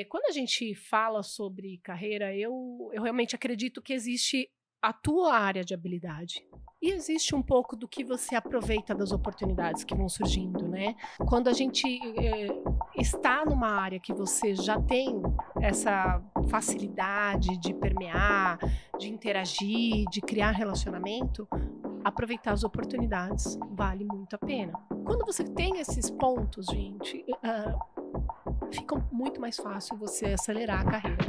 Quando a gente fala sobre carreira, eu realmente acredito que existe a tua área de habilidade. E existe um pouco do que você aproveita das oportunidades que vão surgindo, né? Quando a gente está numa área que você já tem essa facilidade de permear, de interagir, de criar relacionamento, aproveitar as oportunidades vale muito a pena. Quando você tem esses pontos, gente, fica muito mais fácil você acelerar a carreira.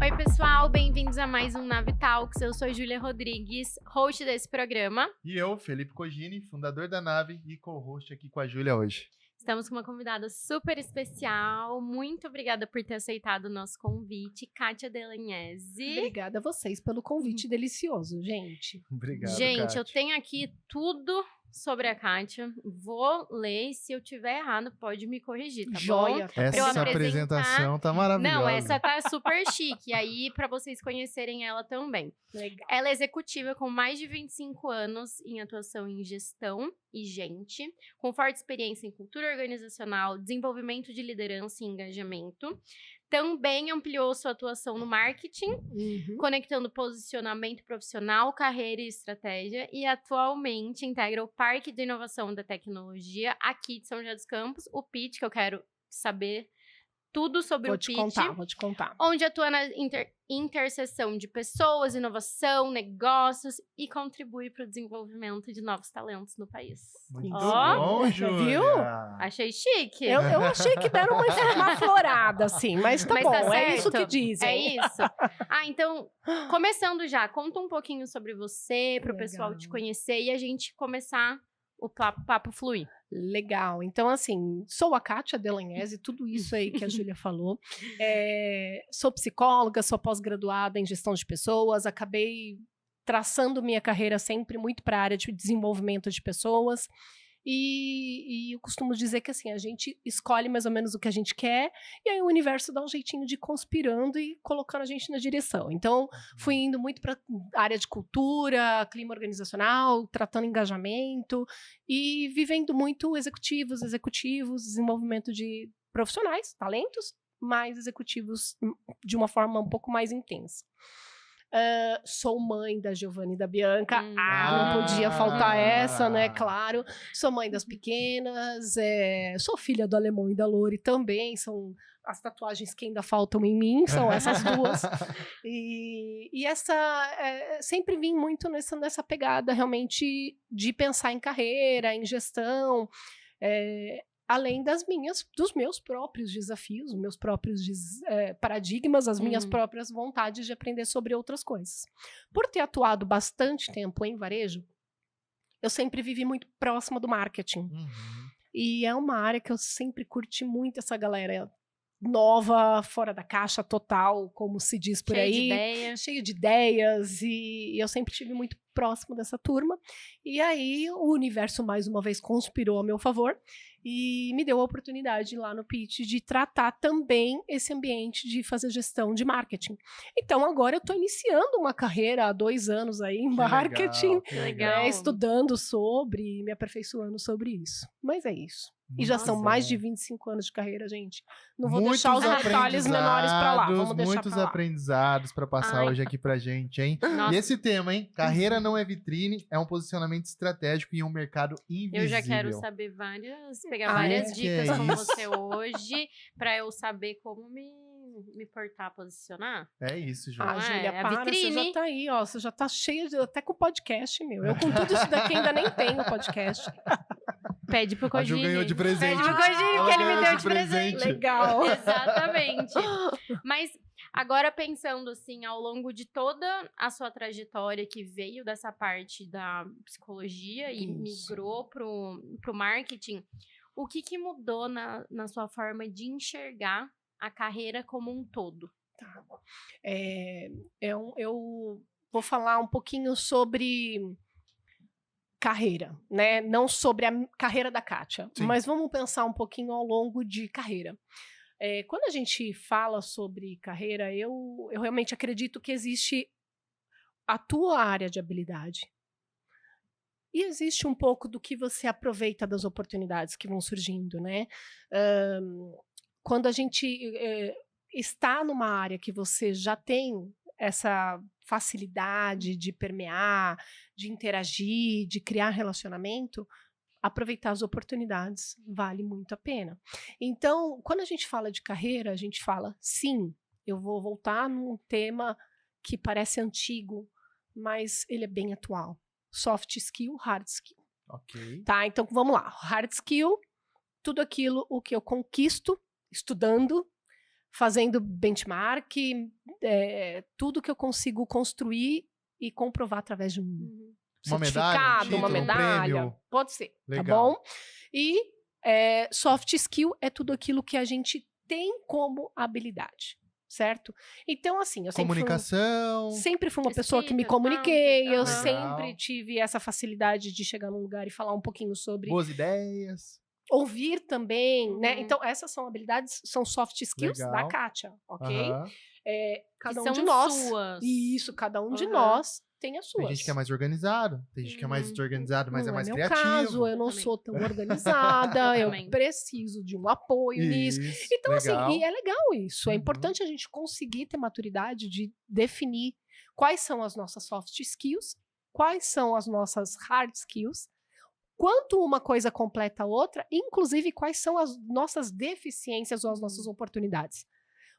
Oi, pessoal, bem-vindos a mais um Nave Talks. Eu sou Júlia Rodrigues, host desse programa. E eu, Felipe Cogini, fundador da Nave e co-host aqui com a Júlia hoje. Estamos com uma convidada super especial. Muito obrigada por ter aceitado o nosso convite, Kátia Delagnese. Obrigada a vocês pelo convite delicioso, gente. Obrigado, Gente, Kátia. eu tenho aqui tudo sobre a Kátia. Vou ler e se eu tiver errado, pode me corrigir, tá Joia. bom? Essa apresentação tá maravilhosa. Não, essa tá super chique. Aí, para vocês conhecerem ela também. Legal. Ela é executiva com mais de 25 anos em atuação em gestão e gente, com forte experiência em cultura organizacional, desenvolvimento de liderança e engajamento. Também ampliou sua atuação no marketing, conectando posicionamento profissional, carreira e estratégia. E atualmente integra o Parque de Inovação da Tecnologia aqui de São José dos Campos, o PIT, que eu quero saber tudo sobre o PIT. Vou te contar. Onde atua na interseção de pessoas, inovação, negócios e contribui para o desenvolvimento de novos talentos no país. Muito Ó, bom, Júlia. viu? Achei chique. Eu achei que deram uma florada, assim, mas tá Mas bom, tá é isso certo. que dizem. É isso. Então, começando já, conta um pouquinho sobre você, para o pessoal Legal. te conhecer e a gente começar o papo fluir. Legal. Então, assim, sou a Kátia Delagnese, tudo isso aí que a Júlia falou. Sou psicóloga, sou pós-graduada em gestão de pessoas, acabei traçando minha carreira sempre muito para a área de desenvolvimento de pessoas. E eu costumo dizer que assim, a gente escolhe mais ou menos o que a gente quer, e aí o universo dá um jeitinho de ir conspirando e colocando a gente na direção. Então, fui indo muito para a área de cultura, clima organizacional, tratando engajamento e vivendo muito executivos, desenvolvimento de profissionais, talentos, mas executivos de uma forma um pouco mais intensa. Sou mãe da Giovanna e da Bianca. Não podia faltar essa, né? Claro. Sou mãe das pequenas. Sou filha do Alemão e da Lori também. São as tatuagens que ainda faltam em mim, são essas duas. E essa sempre vim muito nessa pegada realmente de pensar em carreira, em gestão. Além dos meus próprios desafios, meus próprios paradigmas, as minhas próprias vontades de aprender sobre outras coisas. Por ter atuado bastante tempo em varejo, eu sempre vivi muito próxima do marketing. E é uma área que eu sempre curti muito, essa galera nova, fora da caixa total, como se diz por aí. Cheio de ideias, e eu sempre estive muito próximo dessa turma. E aí o universo mais uma vez conspirou a meu favor e me deu a oportunidade lá no Pitch de tratar também esse ambiente de fazer gestão de marketing. Então agora eu estou iniciando uma carreira há 2 anos aí em marketing, que legal. estudando sobre, me aperfeiçoando sobre isso. Mas é isso. E já são mais de 25 anos de carreira, gente. Não vou deixar os detalhes menores para lá. Vamos deixar muitos pra lá. aprendizados para passar hoje aqui pra gente, hein? Nossa. E esse tema, hein? Carreira não é vitrine, é um posicionamento estratégico em um mercado invisível. Eu já quero saber pegar várias dicas com isso? você hoje, para eu saber como me portar, posicionar. É isso, Júlia. Júlia, a para, você vitrine. já tá aí, ó. Você já tá cheia até com podcast, meu. Eu com tudo isso daqui ainda nem tenho podcast. Pede pro A Ju Cogini. ganhou de presente. Pede pro Cogini, Ela que ele me ganhou deu de presente. Legal. Exatamente. Mas agora pensando assim, ao longo de toda a sua trajetória que veio dessa parte da psicologia e migrou pro marketing, o que mudou na sua forma de enxergar a carreira como um todo? Tá. Eu vou falar um pouquinho sobre carreira, né? Não sobre a carreira da Kátia, mas vamos pensar um pouquinho ao longo de carreira. Quando a gente fala sobre carreira, eu realmente acredito que existe a tua área de habilidade. E existe um pouco do que você aproveita das oportunidades que vão surgindo, né? Quando a gente está numa área que você já tem essa facilidade de permear, de interagir, de criar relacionamento, aproveitar as oportunidades vale muito a pena. Então, quando a gente fala de carreira, a gente fala, sim, eu vou voltar num tema que parece antigo, mas ele é bem atual. Soft skill, hard skill. Ok. Tá, então vamos lá. Hard skill, tudo aquilo o que eu conquisto estudando, fazendo benchmark, tudo que eu consigo construir e comprovar através de um Uma medalha, certificado, uma título, medalha. prêmio. Pode ser, Legal. tá bom? E soft skill é tudo aquilo que a gente tem como habilidade, certo? Então, assim, eu Comunicação. sempre fui uma pessoa que me Escrita, comuniquei, eu legal. sempre tive essa facilidade de chegar num lugar e falar um pouquinho sobre Boas ideias. ouvir também, né? Uhum. Então, essas são habilidades, são soft skills da Legal. Kátia, ok? Aham. Cada Que um são de nós. suas. Isso, cada um de Aham. nós tem as suas. Tem gente que é mais organizado, tem gente que é mais Uhum. desorganizado, mas não é mais meu criativo. caso, eu não Também. sou tão organizada, eu Também. preciso de um apoio nisso. Isso, Então, legal. assim, e é legal isso. É Uhum. importante a gente conseguir ter maturidade de definir quais são as nossas soft skills, quais são as nossas hard skills, quanto uma coisa completa a outra, inclusive quais são as nossas deficiências ou as nossas oportunidades.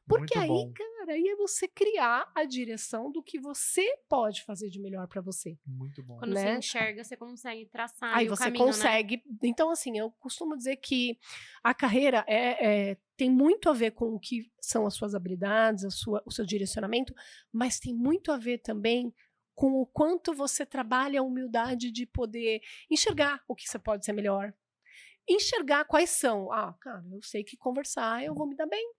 Porque Muito aí, bom. cara, aí é você criar a direção do que você pode fazer de melhor para você. Muito bom. Quando né? você enxerga, você consegue traçar Aí o você caminho, consegue. Então, assim, eu costumo dizer que a carreira tem muito a ver com o que são as suas habilidades, o seu direcionamento, mas tem muito a ver também com o quanto você trabalha a humildade de poder enxergar o que você pode ser melhor. Enxergar quais são. Ah, cara, eu sei que conversar eu vou me dar bem.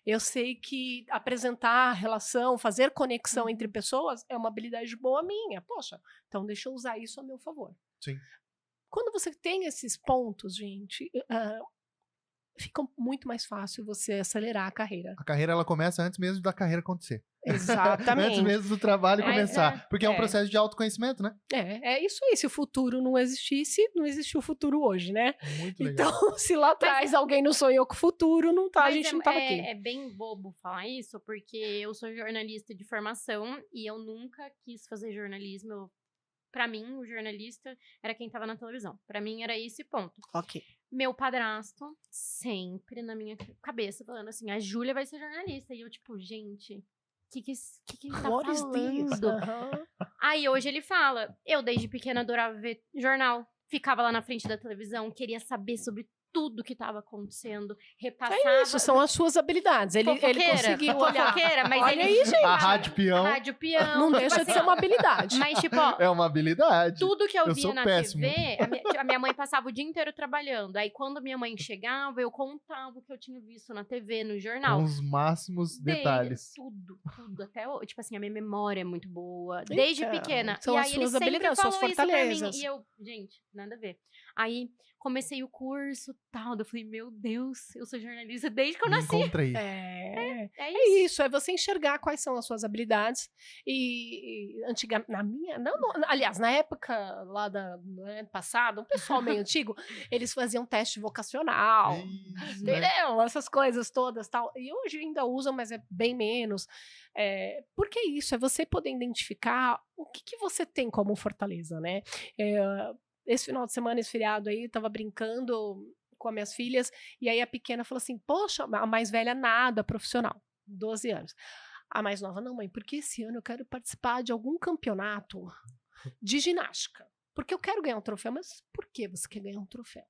Eu sei que apresentar relação, fazer conexão entre pessoas é uma habilidade boa minha. Poxa, então deixa eu usar isso a meu favor. Sim. Quando você tem esses pontos, gente, fica muito mais fácil você acelerar a carreira. A carreira, ela começa antes mesmo da carreira acontecer. Exatamente. Antes mesmo do trabalho Mas começar. Porque é um é. processo de autoconhecimento, né? É isso aí. Se o futuro não existisse, não existiu o futuro hoje, né? Muito legal. Então, se lá atrás alguém não sonhou com o futuro, não tá, a Mas gente não tava aqui. É bem bobo falar isso, porque eu sou jornalista de formação e eu nunca quis fazer jornalismo. Pra mim, o jornalista era quem tava na televisão. Pra mim, era esse ponto. Ok. Meu padrasto, sempre na minha cabeça, falando assim, a Júlia vai ser jornalista. E eu, tipo, gente, o que ele tá What is this? falando? Aham. Aí, hoje ele fala, eu desde pequena adorava ver jornal. Ficava lá na frente da televisão, queria saber sobre tudo que estava acontecendo, repassava... É isso, são as suas habilidades. Ele conseguiu olhar. Fofoqueira, mas Olha ele... aí, gente. A rádio peão Rádio peão. Não tipo deixa de assim, ser uma habilidade. Mas, tipo, ó, é uma habilidade. tudo que eu Eu via sou na péssimo. TV, a minha mãe passava o dia inteiro trabalhando. Aí, quando minha mãe chegava, eu contava o que eu tinha visto na TV, no jornal. Com os máximos detalhes. Tudo. Até, tipo assim, a minha memória é muito boa. Desde Então, pequena. são e as aí, suas ele sempre habilidades, falou suas isso pra mim. fortalezas. E eu, gente, nada a ver. Aí, comecei o curso, tal. Eu falei, meu Deus, eu sou jornalista desde que eu Me nasci. encontrei. É É isso. isso, é você enxergar quais são as suas habilidades. E na minha, aliás, na época lá do ano passado, um pessoal meio antigo, eles faziam teste vocacional. Isso, né? Entendeu? Essas coisas todas, tal. E hoje ainda usam, mas é bem menos. Porque é isso, é você poder identificar o que você tem como fortaleza, né? Esse final de semana, esse feriado aí, eu tava brincando com as minhas filhas, e aí a pequena falou assim, poxa, a mais velha nada, profissional, 12 anos. A mais nova, não, mãe, porque esse ano eu quero participar de algum campeonato de ginástica. Porque eu quero ganhar um troféu. Mas por que você quer ganhar um troféu?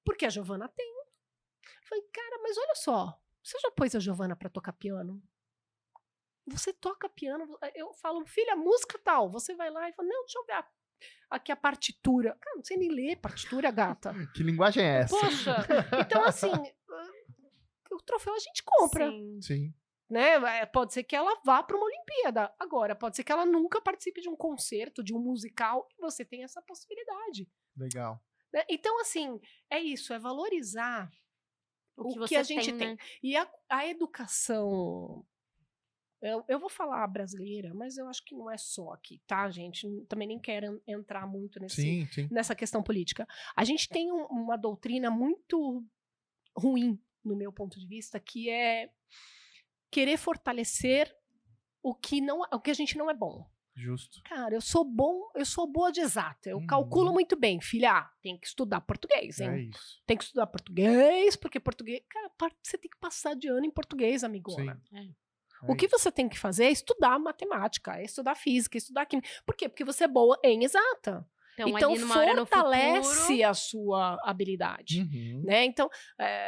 Porque a Giovana tem. Eu falei, cara, mas olha só, você já pôs a Giovana pra tocar piano? Você toca piano, eu falo, filha, música tal. Você vai lá e fala, não, deixa eu ver aqui a partitura. Cara, não sei nem ler partitura, gata. Que linguagem é essa? Poxa, então assim, o troféu a gente compra. Sim. Sim. Né? Pode ser que ela vá para uma Olimpíada. Agora, pode ser que ela nunca participe de um concerto, de um musical, e você tem essa possibilidade. Legal. Né? Então, assim, é isso, é valorizar o que você a gente tem, tem. né? E a educação eu vou falar brasileira, mas eu acho que não é só aqui, tá, gente? Também nem quero entrar muito Sim. nessa questão política. A gente tem uma doutrina muito ruim, no meu ponto de vista, que é querer fortalecer o que a gente não é bom. Justo. Cara, eu sou boa de exata, eu calculo muito bem, filha, tem que estudar português, hein? É isso. Tem que estudar português, porque português, cara, você tem que passar de ano em português, amigona. O que você tem que fazer é estudar matemática, é estudar física, é estudar química. Por quê? Porque você é boa em exata. Então ali numa hora no fortalece futuro... a sua habilidade, né? Então,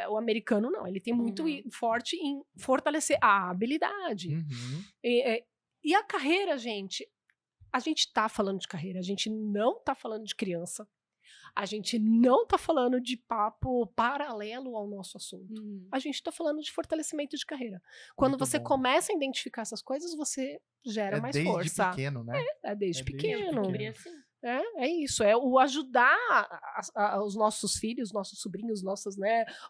o americano não, ele tem muito forte em fortalecer a habilidade. E a carreira, gente, a gente tá falando de carreira, a gente não tá falando de criança, a gente não tá falando de papo paralelo ao nosso assunto. A gente tá falando de fortalecimento de carreira. Quando Muito você bom. começa a identificar essas coisas, você gera mais desde força. pequeno, né? É desde pequeno. Assim. É isso, é o ajudar os nossos filhos, nossos sobrinhos,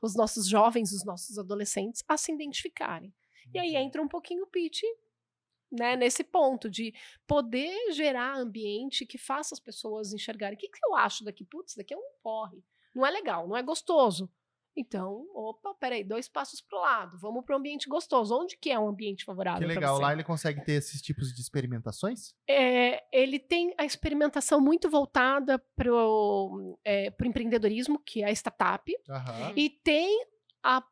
os nossos jovens, os nossos adolescentes a se identificarem. E aí entra um pouquinho o pitch, né, nesse ponto de poder gerar ambiente que faça as pessoas enxergarem. O que eu acho daqui? Putz, daqui é um porre. Não é legal, não é gostoso. Então, opa, peraí, 2 passos pro lado. Vamos para um ambiente gostoso. Onde que é um ambiente favorável? Que pra legal. você? Lá ele consegue ter esses tipos de experimentações? Ele tem a experimentação muito voltada pro empreendedorismo, que é a startup, e tem a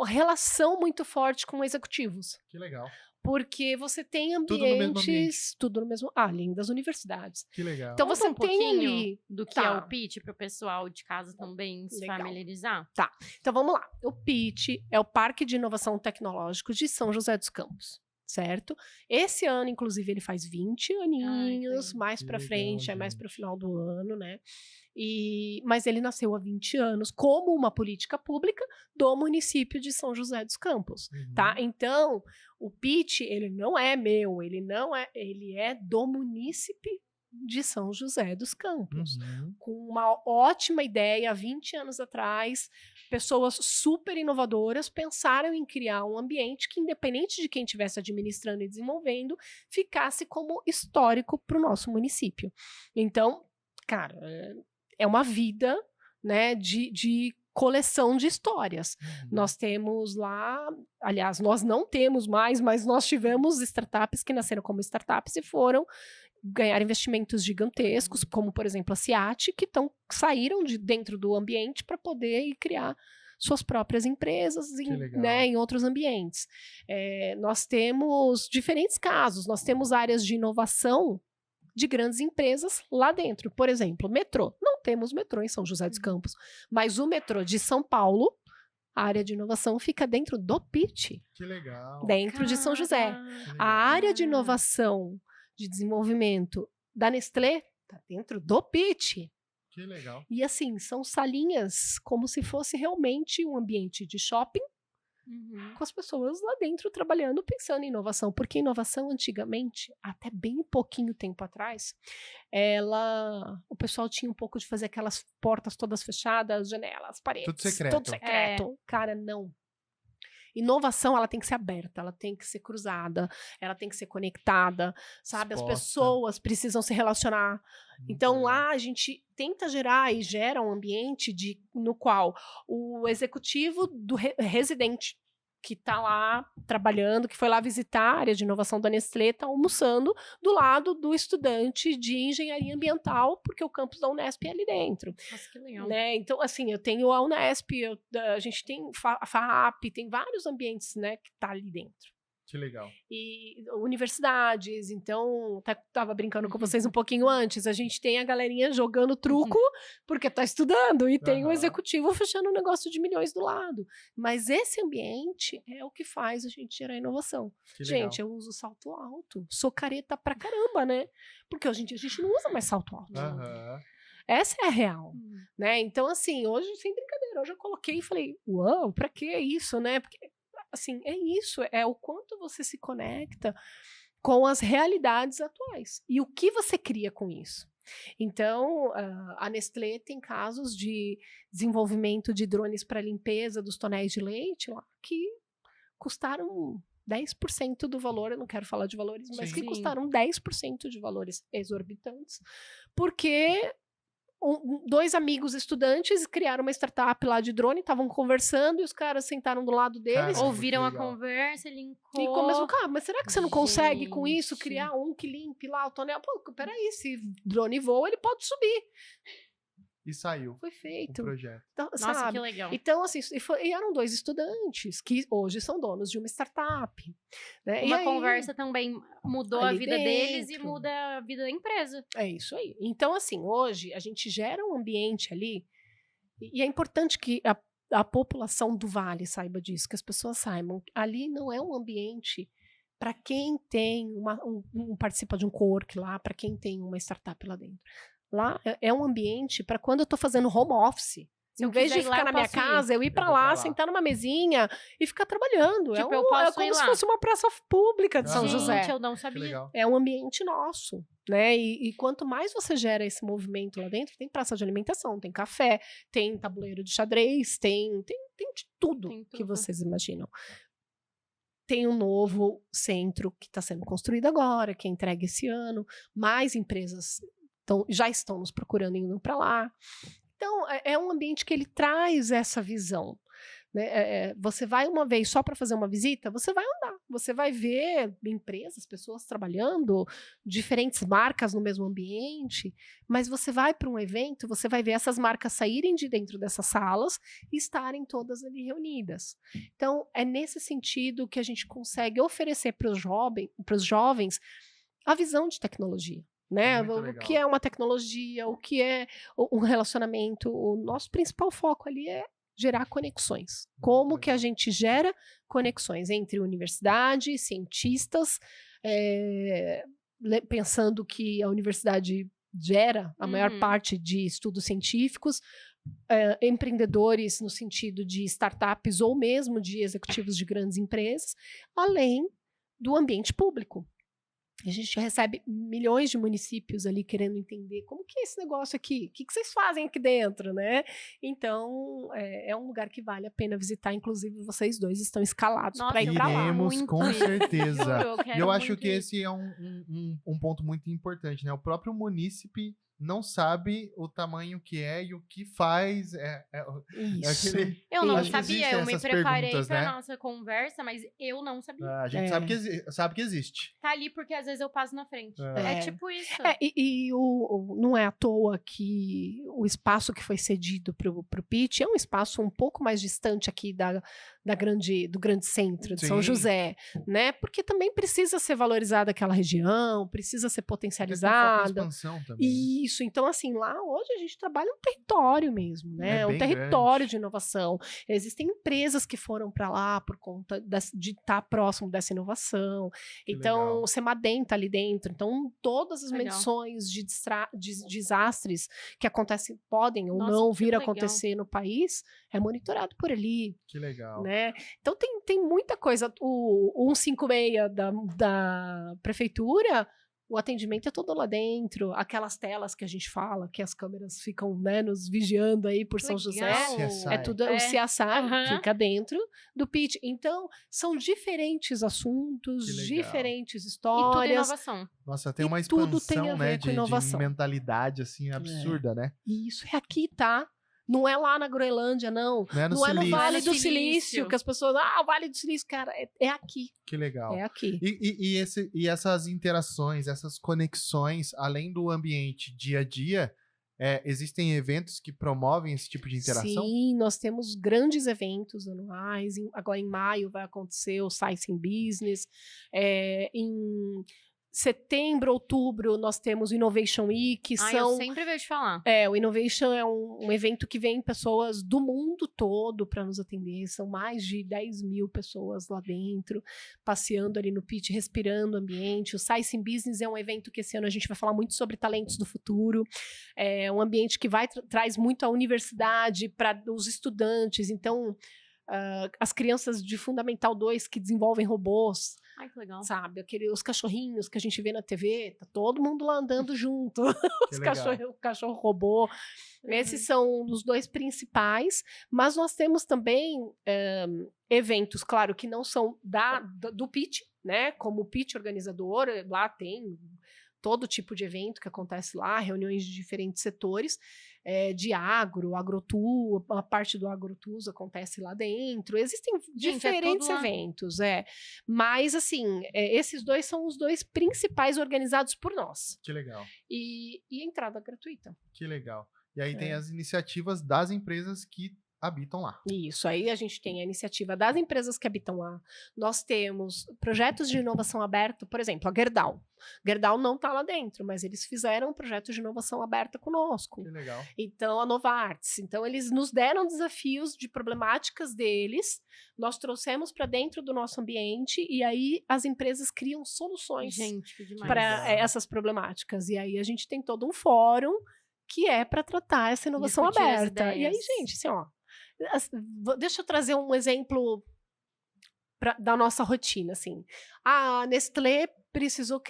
relação muito forte com executivos. Que legal. Porque você tem Tudo no mesmo ambientes, tudo no mesmo, além das universidades. Que legal. Então você Conta um tem pouquinho ali do que é o pitch para o pessoal de casa também se Legal. familiarizar. Tá. Então vamos lá. O pitch é o Parque de Inovação Tecnológico de São José dos Campos, certo? Esse ano, inclusive, ele faz 20 aninhos, mais para frente, mais para o final do ano, né? Mas ele nasceu há 20 anos como uma política pública do município de São José dos Campos, tá? Então, o pitch, ele não é meu, ele é do munícipe de São José dos Campos, com uma ótima ideia, há 20 anos atrás, pessoas super inovadoras pensaram em criar um ambiente que, independente de quem estivesse administrando e desenvolvendo, ficasse como histórico para o nosso município. Então, cara, é uma vida, né, de coleção de histórias. Nós temos lá, aliás, nós não temos mais, mas nós tivemos startups que nasceram como startups e foram ganhar investimentos gigantescos, como, por exemplo, a Ciat, que saíram de dentro do ambiente para poder criar suas próprias empresas em outros ambientes. Nós temos diferentes casos, nós temos áreas de inovação de grandes empresas lá dentro. Por exemplo, metrô. Não temos metrô em São José dos Campos, mas o metrô de São Paulo, a área de inovação fica dentro do pitch. Que legal. Dentro de São José. A área de inovação, de desenvolvimento da Nestlé está dentro do pitch. Que legal. E assim, são salinhas como se fosse realmente um ambiente de shopping, com as pessoas lá dentro trabalhando, pensando em inovação. Porque inovação, antigamente, até bem pouquinho tempo atrás, o pessoal tinha um pouco de fazer aquelas portas todas fechadas, janelas, paredes. Tudo secreto. Tudo secreto. Cara, não. Inovação, ela tem que ser aberta, ela tem que ser cruzada, ela tem que ser conectada, sabe? Exposta. As pessoas precisam se relacionar. Então, lá a gente tenta gerar e gera um ambiente no qual o executivo do residente que está lá trabalhando, que foi lá visitar a área de inovação da Nestlé, está almoçando do lado do estudante de engenharia ambiental, porque o campus da Unesp é ali dentro. Nossa, que legal. Né? Então, assim, eu tenho a Unesp, a gente tem a FAAP, tem vários ambientes, né, que tá ali dentro. Que legal. E universidades, então, tava brincando com vocês um pouquinho antes, a gente tem a galerinha jogando truco porque tá estudando, e tem o executivo fechando um negócio de milhões do lado. Mas esse ambiente é o que faz a gente gerar inovação. Que legal. Gente, eu uso salto alto, sou careta pra caramba, né? Porque hoje em dia a gente não usa mais salto alto. Essa é a real, né? Então, assim, hoje, sem brincadeira, hoje eu coloquei e falei, uau, pra que isso, né? Porque assim, é isso, é o quanto você se conecta com as realidades atuais e o que você cria com isso. Então, a Nestlé tem casos de desenvolvimento de drones para limpeza dos tonéis de leite lá, que custaram 10% do valor, eu não quero falar de valores, mas que Sim. custaram 10% de valores exorbitantes, porque 2 amigos estudantes criaram uma startup lá de drone, estavam conversando e os caras sentaram do lado deles. Caramba, Ouviram a que legal. conversa, linkou. E começou, cara, mas será que você não consegue com isso Gente. criar um que limpe lá o tonel? Pô, peraí, se drone voa, ele pode subir. E saiu Foi o feito. projeto. Então, Nossa, sabe? que legal. Então, assim, e eram 2 estudantes que hoje são donos de uma startup. Né? E Uma aí, conversa também mudou a ali vida deles e dentro. muda a vida da empresa. É isso aí. Então, assim, hoje a gente gera um ambiente ali, e é importante que a população do Vale saiba disso, que as pessoas saibam. Ali não é um ambiente para quem tem participa de um co-work lá, para quem tem uma startup lá dentro. Lá é um ambiente para quando eu estou fazendo home office. Se eu Em vez de quiser ir lá, ficar na eu minha posso ir. casa, eu ir para vou pra lá, lá. sentar numa mesinha e ficar trabalhando. Tipo, é eu posso como ir se lá. fosse uma praça pública de São Aham. José. Gente, eu não Que sabia. legal. É um ambiente nosso, né? E quanto mais você gera esse movimento lá dentro, tem praça de alimentação, tem café, tem tabuleiro de xadrez, tem de tudo Tem que tudo. vocês imaginam. Tem um novo centro que está sendo construído agora, que é entregue esse ano. Mais empresas já estão nos procurando indo para lá. Então, é um ambiente que ele traz essa visão. Né? Você vai uma vez só para fazer uma visita, você vai andar, você vai ver empresas, pessoas trabalhando, diferentes marcas no mesmo ambiente, mas você vai para um evento, você vai ver essas marcas saírem de dentro dessas salas e estarem todas ali reunidas. Então, é nesse sentido que a gente consegue oferecer para os jovens a visão de tecnologia. Né? Muito O legal. que é uma tecnologia, o que é um relacionamento. O nosso principal foco ali é gerar conexões. Como que a gente gera conexões entre universidade, cientistas, pensando que a universidade gera a maior Uhum. parte de estudos científicos, empreendedores no sentido de startups ou mesmo de executivos de grandes empresas, além do ambiente público. A gente recebe milhões de municípios ali querendo entender como que é esse negócio aqui, o que vocês fazem aqui dentro, né? Então, é um lugar que vale a pena visitar, inclusive vocês 2 estão escalados Nossa, para ir eu para lá. Iremos, muito com ir. certeza. Juro, eu E quero eu acho muito que ir. esse é um ponto muito importante, né? O próprio munícipe não sabe o tamanho que é e o que faz. Isso. Eu não Acho que sabia, existem eu me essas preparei perguntas, pra né? nossa conversa, mas eu não sabia. A gente sabe que existe. Tá ali porque às vezes eu passo na frente. É. É tipo isso. Não é à toa que o espaço que foi cedido para o pitch é um espaço um pouco mais distante aqui do grande centro de São Sim. José, né? Porque também precisa ser valorizada aquela região, precisa ser Até com foco em potencializada. expansão também. Isso, então assim, lá hoje a gente trabalha um território mesmo, né? É Um bem território grande. de inovação. Existem empresas que foram para lá por conta de estar próximo dessa inovação. Que Então, legal. o Semadem tá ali dentro. Então, todas as Legal. medições de desastres que acontecem, podem ou Nossa, não que vir a legal. acontecer no país, é monitorado por ali. Que legal. Né? Então tem muita coisa. O 156 da prefeitura, o atendimento é todo lá dentro. Aquelas telas que a gente fala, que as câmeras ficam, né, nos vigiando aí por São José. Legal. CSI. É tudo, o É. CSI Aham. fica dentro do pitch. Então, são diferentes assuntos, Que legal. diferentes E tudo histórias. inovação. Nossa, tem E uma tudo expansão, tem a ver né, com de inovação. mentalidade, assim, absurda, né? E isso é aqui, tá? Não é lá na Groenlândia, não. Não é no Não é no Silício. Vale É no do Silício. Silício, que as pessoas... o Vale do Silício, cara, é aqui. Que legal. É aqui. E essas interações, essas conexões, além do ambiente dia a dia, existem eventos que promovem esse tipo de interação? Sim, nós temos grandes eventos anuais. Agora, em maio, vai acontecer o Science in Business. Em setembro, outubro, nós temos o Innovation Week. Eu sempre vejo falar. O Innovation é um evento que vem pessoas do mundo todo para nos atender. São mais de 10 mil pessoas lá dentro, passeando ali no pitch, respirando o ambiente. O Science in Business é um evento que esse ano a gente vai falar muito sobre talentos do futuro. É um ambiente que traz muito a universidade para os estudantes. Então, as crianças de Fundamental 2 que desenvolvem robôs, Ai, que legal. sabe? Os cachorrinhos que a gente vê na TV, tá todo mundo lá andando junto. Os cachorro robô. Esses são os 2 principais, mas nós temos também eventos, claro, que não são do pitch, né? Como o pitch organizador, lá tem todo tipo de evento que acontece lá, reuniões de diferentes setores, de agrotu, a parte do agrotus acontece lá dentro, existem diferentes eventos, mas assim, esses 2 são os 2 principais organizados por nós. Que legal. E entrada gratuita. Que legal. E aí tem as iniciativas das empresas que habitam lá. Isso, aí a gente tem a iniciativa das empresas que habitam lá. Nós temos projetos de inovação aberta, por exemplo, a Gerdau. Gerdau não está lá dentro, mas eles fizeram um projeto de inovação aberta conosco. Que legal. Então, a Novartis. Então, eles nos deram desafios de problemáticas deles, nós trouxemos para dentro do nosso ambiente e aí as empresas criam soluções para essas problemáticas. E aí a gente tem todo um fórum que é para tratar essa inovação aberta. E aí, gente, assim, ó, deixa eu trazer um exemplo da nossa rotina, assim. A Nestlé precisou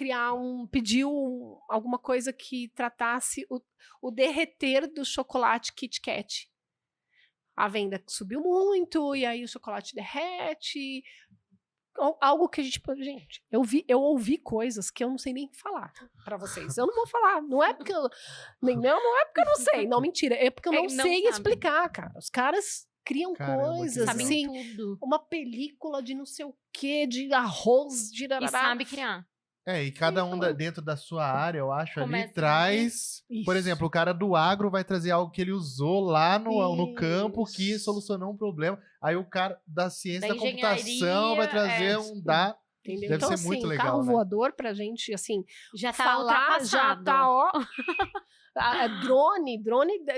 pediu alguma coisa que tratasse o derreter do chocolate Kit Kat. A venda subiu muito, e aí o chocolate derrete. Algo que a gente... Gente, eu ouvi coisas que eu não sei nem falar para vocês. Eu não vou falar. Não é porque eu não sei. Não, mentira. É porque eu não sei explicar, cara. Os caras criam coisas, assim, uma película de não sei o quê, de arroz, de... E sabe criar. E cada um dentro da sua área, eu acho, ali traz... Por exemplo, o cara do agro vai trazer algo que ele usou lá no campo que solucionou um problema. Aí o cara da ciência da computação vai trazer Entendeu? Deve então, ser muito legal, carro né? voador pra gente, assim... Já tá ultrapassado. Já tá, ó... drone,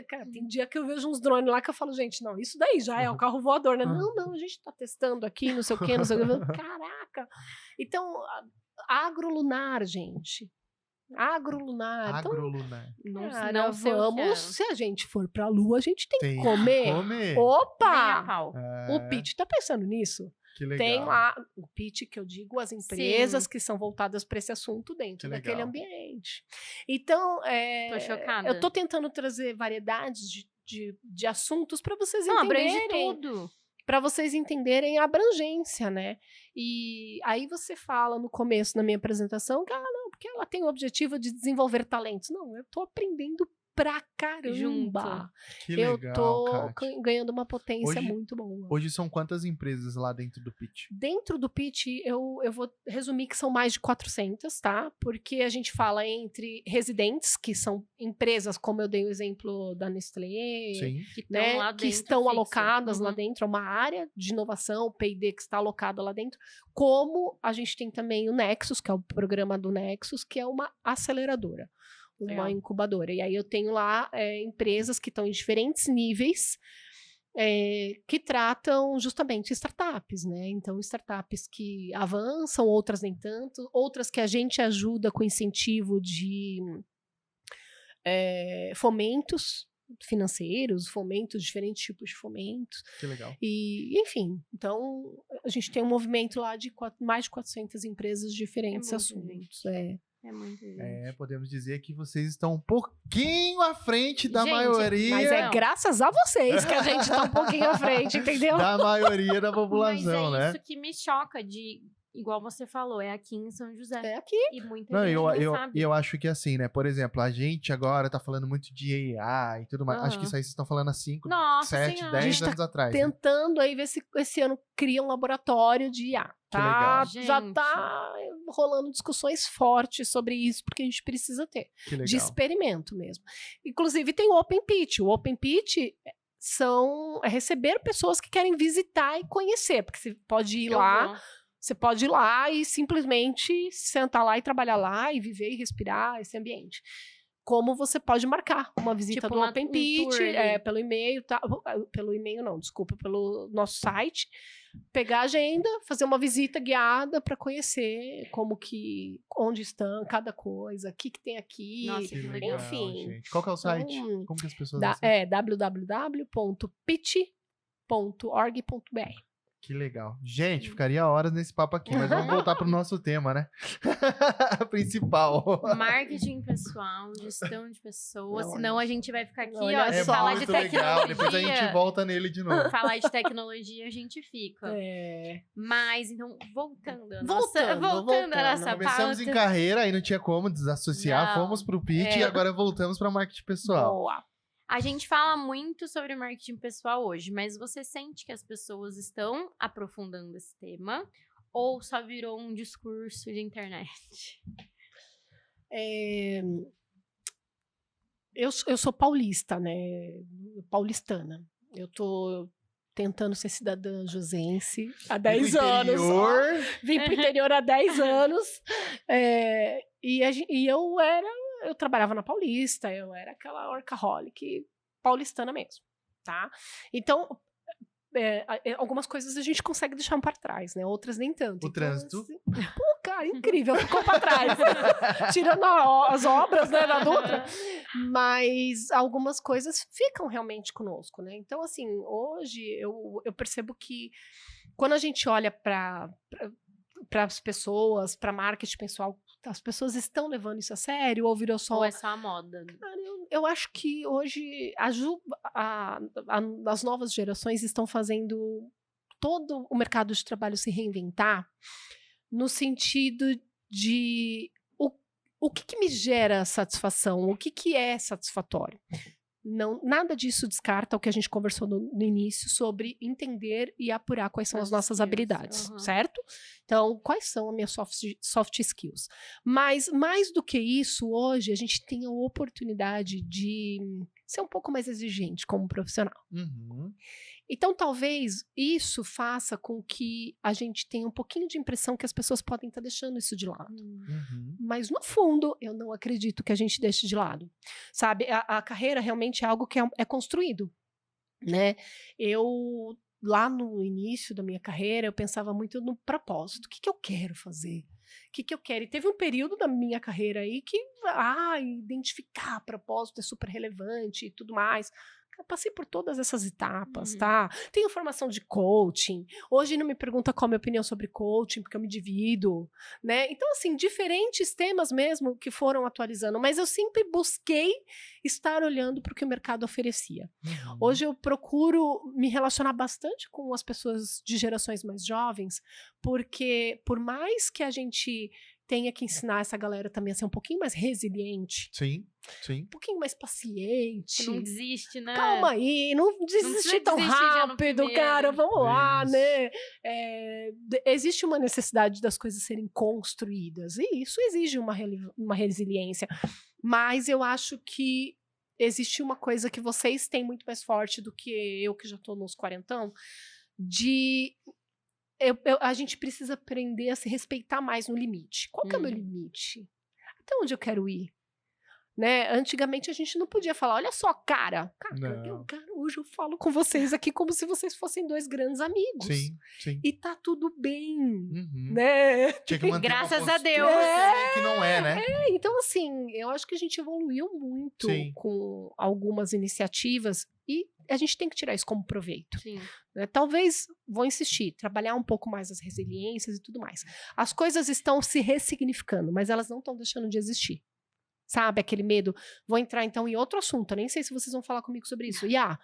cara, tem dia que eu vejo uns drones lá que eu falo, gente, não, isso daí já é o carro voador, né? Não, a gente tá testando aqui, não sei o quê, não sei o quê. Caraca! Então... Agrolunar, gente. Agrolunar. Agrolunar. Então, não vamos. Se a gente for pra Lua, a gente tem que comer. Opa! O Pitch tá pensando nisso. Que legal. Tem lá o pitch, que eu digo, as empresas que são voltadas para esse assunto dentro daquele ambiente. Então, tô chocada. eu tô tentando trazer variedades de assuntos para vocês entenderem. Abrange tudo. Para vocês entenderem a abrangência, né? E aí você fala no começo da minha apresentação que, não, porque ela tem o objetivo de desenvolver talentos. Não, eu tô aprendendo pra caramba. Que legal, eu tô ganhando uma potência muito boa. Hoje são quantas empresas lá dentro do Pitch? Dentro do Pitch, eu vou resumir que são mais de 400, tá? Porque a gente fala entre residentes, que são empresas, como eu dei o exemplo da Nestlé, que estão alocadas lá dentro, é uma área de inovação, P&D, que está alocada lá dentro, como a gente tem também o Nexus, que é o programa do Nexus, que é uma aceleradora. Uma incubadora. E aí eu tenho lá empresas que estão em diferentes níveis que tratam justamente startups, né? Então, startups que avançam, outras nem tanto, outras que a gente ajuda com incentivo de fomentos financeiros, fomentos, diferentes tipos de fomentos. Que legal. E, enfim, então, a gente tem um movimento lá de mais de 400 empresas de diferentes assuntos. É muito gente. Podemos dizer que vocês estão um pouquinho à frente da maioria. Mas é graças a vocês que a gente está um pouquinho à frente, entendeu? Da maioria da população, mas né? Isso que me choca igual você falou, é aqui em São José. É aqui. E muita gente não sabe. E eu acho que assim, né? Por exemplo, a gente agora tá falando muito de AI e tudo mais. Acho que isso aí vocês estão falando há 5, 7, 10 anos atrás. Tentando aí ver se esse ano cria um laboratório de IA. Tá? Já tá rolando discussões fortes sobre isso, porque a gente precisa ter. De experimento mesmo. Inclusive tem o Open Pitch. O Open Pitch é receber pessoas que querem visitar e conhecer, porque você pode ir lá. Você pode ir lá e simplesmente sentar lá e trabalhar lá e viver e respirar esse ambiente. Como você pode marcar uma visita do Open Pitch pelo e-mail, pelo e-mail não, desculpa, pelo nosso site, pegar a agenda, fazer uma visita guiada para conhecer onde estão cada coisa, o que tem aqui. Nossa, que legal. Enfim. Gente. Qual que é o site? Como que as pessoas www.pitch.com.br. Que legal. Gente, ficaria horas nesse papo aqui, mas vamos voltar pro nosso tema, né? Principal. Marketing pessoal, gestão de pessoas, Não, senão a gente vai ficar aqui, olha ó, É só. falar de muito legal. tecnologia. Depois a gente volta nele de novo. Falar de tecnologia, a gente fica. Mas, então, voltando à nossa Começamos pauta. em carreira, aí não tinha como desassociar, Não. fomos pro pitch e agora voltamos para marketing pessoal. Boa. A gente fala muito sobre marketing pessoal hoje, mas você sente que as pessoas estão aprofundando esse tema ou só virou um discurso de internet? Eu sou paulista, né? Paulistana. Eu tô tentando ser cidadã josense há 10 anos. Vim pro interior há 10 anos. Eu trabalhava na Paulista, eu era aquela workaholic paulistana mesmo, tá? Então, algumas coisas a gente consegue deixar para trás, né? Outras nem tanto. O trânsito? Assim, cara, incrível, ficou para trás. Tirando as obras, né, da Dutra. Mas algumas coisas ficam realmente conosco, né? Então, assim, hoje eu percebo que quando a gente olha para as pessoas, para marketing pessoal, as pessoas estão levando isso a sério ou virou só... Ou é só a moda? Cara, eu acho que hoje as novas gerações estão fazendo todo o mercado de trabalho se reinventar no sentido de o que me gera satisfação, o que é satisfatório. Não, nada disso descarta o que a gente conversou no início sobre entender e apurar quais são as nossas habilidades, certo? Então, quais são as minhas soft skills? Mas, mais do que isso, hoje, a gente tem a oportunidade de ser um pouco mais exigente como profissional. Então, talvez isso faça com que a gente tenha um pouquinho de impressão que as pessoas podem estar deixando isso de lado. Mas, no fundo, eu não acredito que a gente deixe de lado. Sabe, a carreira realmente é algo que é construído, né? Eu, lá no início da minha carreira, eu pensava muito no propósito. O que eu quero fazer? O que eu quero? E teve um período da minha carreira aí que, identificar propósito é super relevante e tudo mais. Eu passei por todas essas etapas, tá? Tenho formação de coaching. Hoje não me pergunta qual a minha opinião sobre coaching, porque eu me divido, né? Então, assim, diferentes temas mesmo que foram atualizando, mas eu sempre busquei estar olhando para o que o mercado oferecia. Hoje eu procuro me relacionar bastante com as pessoas de gerações mais jovens, porque por mais que a gente tenha que ensinar essa galera também a ser um pouquinho mais resiliente. Sim. Um pouquinho mais paciente. Não desiste, né? Calma aí, não desiste tão rápido, cara. Vamos lá, né? Existe uma necessidade das coisas serem construídas. E isso exige uma resiliência. Mas eu acho que existe uma coisa que vocês têm muito mais forte do que eu, que já tô nos 40, a gente precisa aprender a se respeitar mais no limite. Qual que é o meu limite? Até onde eu quero ir? Né? Antigamente a gente não podia falar, olha só, cara, hoje eu falo com vocês aqui como se vocês fossem dois grandes amigos. Sim. E tá tudo bem, né? Tinha que manter graças a Deus. Que não é, né? Então, assim, eu acho que a gente evoluiu muito com algumas iniciativas e a gente tem que tirar isso como proveito. Né? Talvez, vou insistir, trabalhar um pouco mais as resiliências e tudo mais. As coisas estão se ressignificando, mas elas não estão deixando de existir. Sabe, aquele medo. Vou entrar, então, em outro assunto. Eu nem sei se vocês vão falar comigo sobre isso. IA.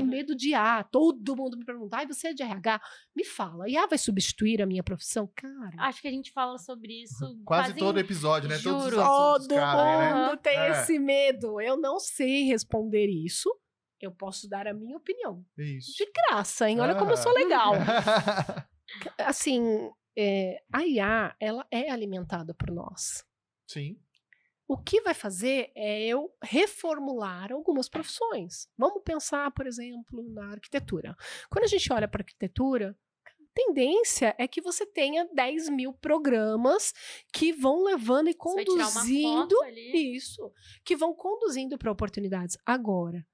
Medo de IA. Todo mundo me pergunta. Você é de RH? Me fala. IA vai substituir a minha profissão? Cara... Acho que a gente fala sobre isso quase todo episódio, né? Juro. Todos os assuntos Todo mundo tem esse medo. Eu não sei responder isso. Eu posso dar a minha opinião. Isso. De graça, hein? Olha como eu sou legal. Assim, a IA, ela é alimentada por nós. Sim. O que vai fazer é eu reformular algumas profissões. Vamos pensar, por exemplo, na arquitetura. Quando a gente olha para a arquitetura, a tendência é que você tenha 10 mil programas que vão levando e conduzindo que vão conduzindo para oportunidades. Agora,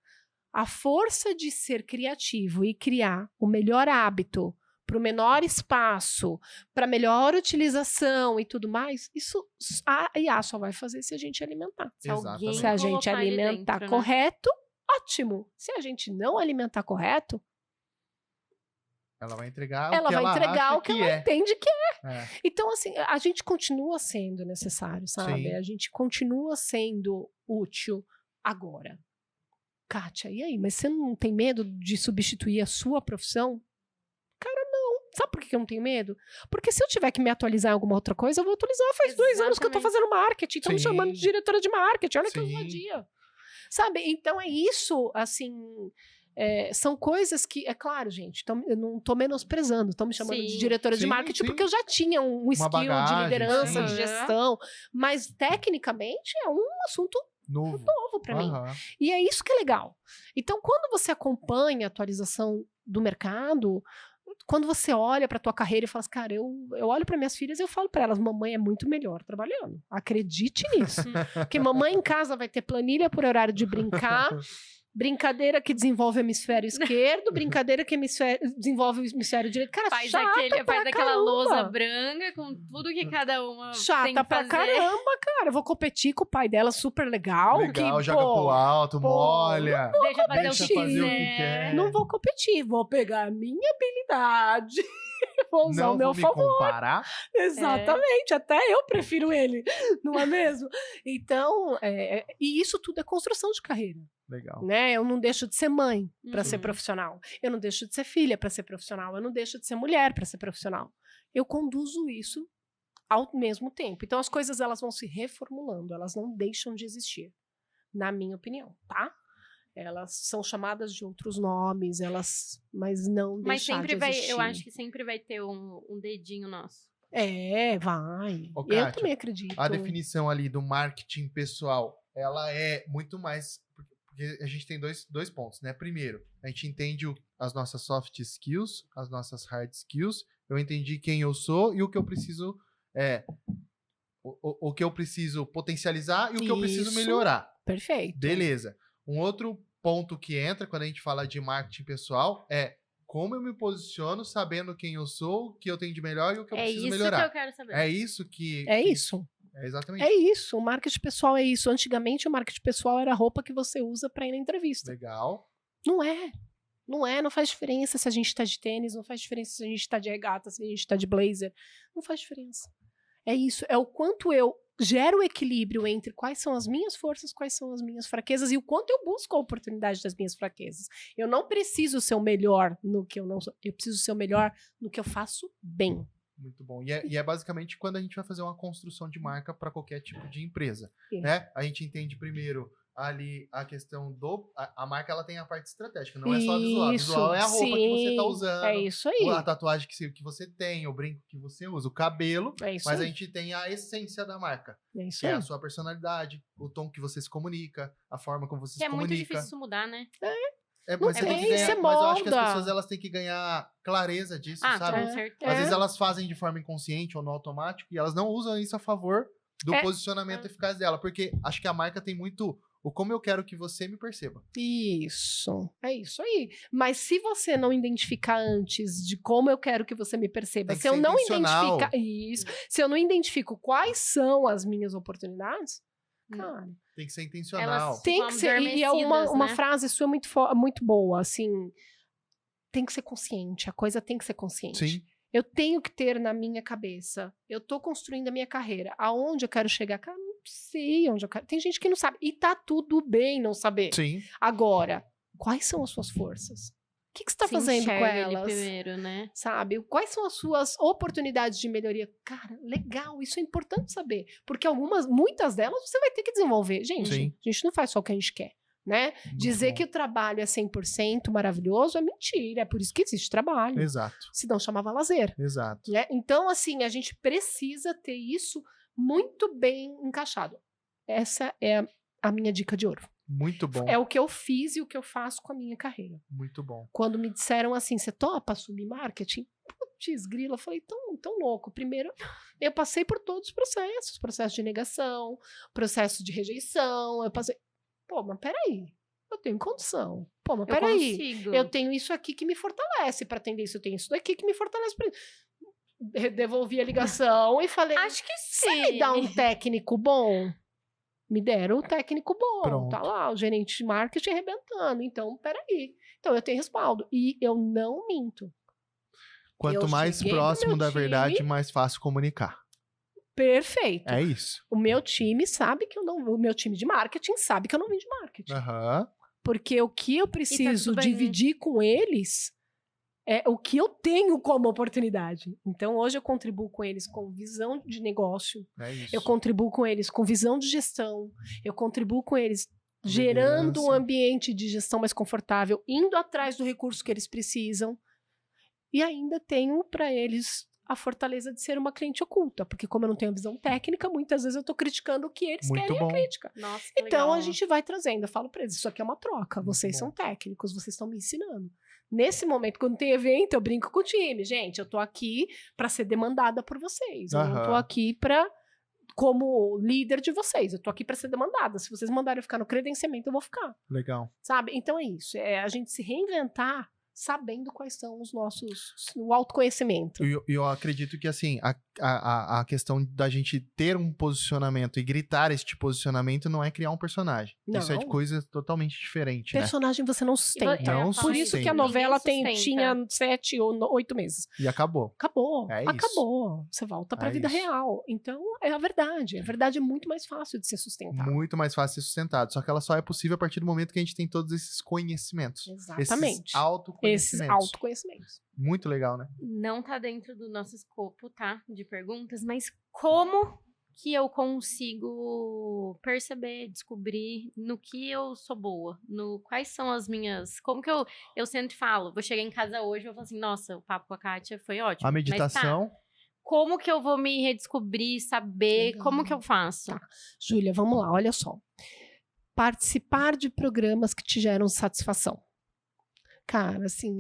a força de ser criativo e criar o melhor hábito para o menor espaço, para melhor utilização e tudo mais, isso a IA só vai fazer se a gente alimentar. Se a gente alimentar correto, ótimo. Se a gente não alimentar correto, Ela vai entregar ela o que vai ela entregar acha o que que ela é. entende que é. É. Então, assim, a gente continua sendo necessário, sabe? Sim. A gente continua sendo útil agora. Kátia, e aí? Mas você não tem medo de substituir a sua profissão? Cara, não. Sabe por que eu não tenho medo? Porque se eu tiver que me atualizar em alguma outra coisa, eu vou atualizar. Faz 2 anos que eu tô fazendo marketing. Estão me chamando de diretora de marketing. Olha que ousadia. Sabe? Então é isso, assim... são coisas que, é claro, gente, eu não tô menosprezando, estão me chamando de diretora de marketing porque eu já tinha um skill bagagem, de liderança, sim. de gestão, mas tecnicamente é um assunto novo para mim. E é isso que é legal. Então, quando você acompanha a atualização do mercado, quando você olha para tua carreira e fala assim, cara, eu olho para minhas filhas e eu falo para elas, mamãe é muito melhor trabalhando. Acredite nisso. Porque mamãe em casa vai ter planilha por horário de brincar, brincadeira que desenvolve o hemisfério esquerdo, brincadeira que desenvolve o hemisfério direito. Cara, faz aquela caramba. Lousa branca com tudo que cada uma chata tem que pra fazer. Caramba, cara. Eu vou competir com o pai dela, super legal. Legal, joga pro alto, molha. Deixa fazer o que quer. Não vou competir, vou pegar a minha habilidade. Vou usar o meu favor. Não vou me comparar. Exatamente, até eu prefiro ele, não é mesmo? Então, e isso tudo é construção de carreira. Legal. Né? Eu não deixo de ser mãe para ser profissional. Eu não deixo de ser filha para ser profissional. Eu não deixo de ser mulher para ser profissional. Eu conduzo isso ao mesmo tempo. Então, as coisas elas vão se reformulando, elas não deixam de existir, na minha opinião, tá? Elas são chamadas de outros nomes, mas não deixar de existir. Eu acho que sempre vai ter um dedinho nosso. Vai. Ô, Kátia, eu também acredito. A definição ali do marketing pessoal, ela é muito mais... Porque a gente tem dois pontos, né? Primeiro, a gente entende as nossas soft skills, as nossas hard skills. Eu entendi quem eu sou e o que eu preciso... o que eu preciso potencializar e o que eu preciso melhorar. Perfeito. Beleza. Um outro ponto que entra quando a gente fala de marketing pessoal é como eu me posiciono sabendo quem eu sou, o que eu tenho de melhor e o que eu preciso melhorar. É isso que eu quero saber. É isso que... isso. É exatamente. É isso. O marketing pessoal é isso. Antigamente, o marketing pessoal era a roupa que você usa para ir na entrevista. Legal. Não é. Não faz diferença se a gente tá de tênis, não faz diferença se a gente tá de regata, se a gente tá de blazer. Não faz diferença. É isso. É o quanto eu gero equilíbrio entre quais são as minhas forças, quais são as minhas fraquezas e o quanto eu busco a oportunidade das minhas fraquezas. Eu não preciso ser o melhor no que eu não sou. Eu preciso ser o melhor no que eu faço bem. Muito bom. E é basicamente quando a gente vai fazer uma construção de marca para qualquer tipo de empresa. Né? A gente entende primeiro ali a questão a marca ela tem a parte estratégica, não é só a visual. A visual é a roupa que você tá usando. É isso aí. A tatuagem que você tem, o brinco que você usa, o cabelo. É isso mas aí. a gente tem a essência da marca. É isso que aí. é a sua personalidade, o tom que você se comunica, a forma como você se comunica. É muito difícil isso mudar, né? Mas você tem que ganhar, mas eu acho que as pessoas elas têm que ganhar clareza disso, sabe? Com certeza. Às vezes elas fazem de forma inconsciente ou no automático e elas não usam isso a favor do posicionamento eficaz dela, porque acho que a marca tem muito o como eu quero que você me perceba. Isso. É isso aí. Mas se você não identificar antes de como eu quero que você me perceba, se eu não identificar isso, se eu não identifico quais são as minhas oportunidades, cara, tem que ser intencional. Tem que ser. E é uma frase sua muito boa, assim, tem que ser consciente, a coisa tem que ser consciente. Sim. Eu tenho que ter na minha cabeça, eu tô construindo a minha carreira, aonde eu quero chegar, cara, não sei onde eu quero. Tem gente que não sabe, e tá tudo bem não saber. Sim. Agora, quais são as suas forças? O que você tá fazendo com elas? Primeiro, né? Sabe? Quais são as suas oportunidades de melhoria? Cara, legal, isso é importante saber, porque muitas delas você vai ter que desenvolver. Gente, a gente não faz só o que a gente quer. Né? Dizer que o trabalho é 100% maravilhoso é mentira, é por isso que existe trabalho. Exato. Senão chamava lazer. Exato. Né? Então, assim, a gente precisa ter isso muito bem encaixado. Essa é a minha dica de ouro. Muito bom. É o que eu fiz e o que eu faço com a minha carreira. Muito bom. Quando me disseram assim, você topa assumir marketing? Putz, grila, eu falei, tão louco. Primeiro, eu passei por todos os processos. Processo de negação, processo de rejeição, eu passei... Pô, mas peraí, eu tenho condição. Pô, mas peraí, eu tenho isso aqui que me fortalece para atender isso, eu tenho isso daqui que me fortalece para devolvi a ligação e falei, acho que sim. Você me dá um técnico bom? Me deram um técnico bom. Pronto. Tá lá, o gerente de marketing arrebentando. Então, peraí. Então, eu tenho respaldo. E eu não minto. Quanto mais próximo da verdade, mais fácil comunicar. Perfeito. É isso. O meu time sabe que eu não... O meu time de marketing sabe que eu não vim de marketing. Porque o que eu preciso dividir com eles é o que eu tenho como oportunidade. Então, hoje eu contribuo com eles com visão de negócio. É isso. Eu contribuo com eles com visão de gestão. Eu contribuo com eles gerando um ambiente de gestão mais confortável, indo atrás do recurso que eles precisam. E ainda tenho para eles a fortaleza de ser uma cliente oculta, porque como eu não tenho visão técnica, muitas vezes eu estou criticando o que eles querem a crítica. Nossa, então a gente vai trazendo, eu falo para eles, isso aqui é uma troca, vocês são técnicos, vocês estão me ensinando. Nesse momento, quando tem evento, eu brinco com o time, gente, eu tô aqui para ser demandada por vocês, eu não tô aqui como líder de vocês, eu tô aqui para ser demandada, se vocês mandarem eu ficar no credenciamento, eu vou ficar. Legal. Sabe? Então é isso, é a gente se reinventar sabendo quais são o autoconhecimento. Eu acredito que, assim, a questão da gente ter um posicionamento e gritar este posicionamento não é criar um personagem. Não. Isso é de coisa totalmente diferente, personagem você não sustenta. Por isso que a novela tinha 7 ou 8 meses. E acabou. Acabou. É isso. Acabou. Você volta pra vida real. Então, é a verdade. A verdade é muito mais fácil de ser sustentada. Muito mais fácil de ser sustentado. Só que ela só é possível a partir do momento que a gente tem todos esses conhecimentos. Exatamente. Esses autoconhecimentos. Muito legal, né? Não tá dentro do nosso escopo, tá? De perguntas, mas como que eu consigo perceber, descobrir no que eu sou boa? Quais são as minhas... Como que eu sempre falo, vou chegar em casa hoje e vou falar assim, nossa, o papo com a Kátia foi ótimo. A meditação... Mas, tá, como que eu vou me redescobrir, saber, como que eu faço? Tá. Júlia, vamos lá, olha só. Participar de programas que te geram satisfação. Cara, assim,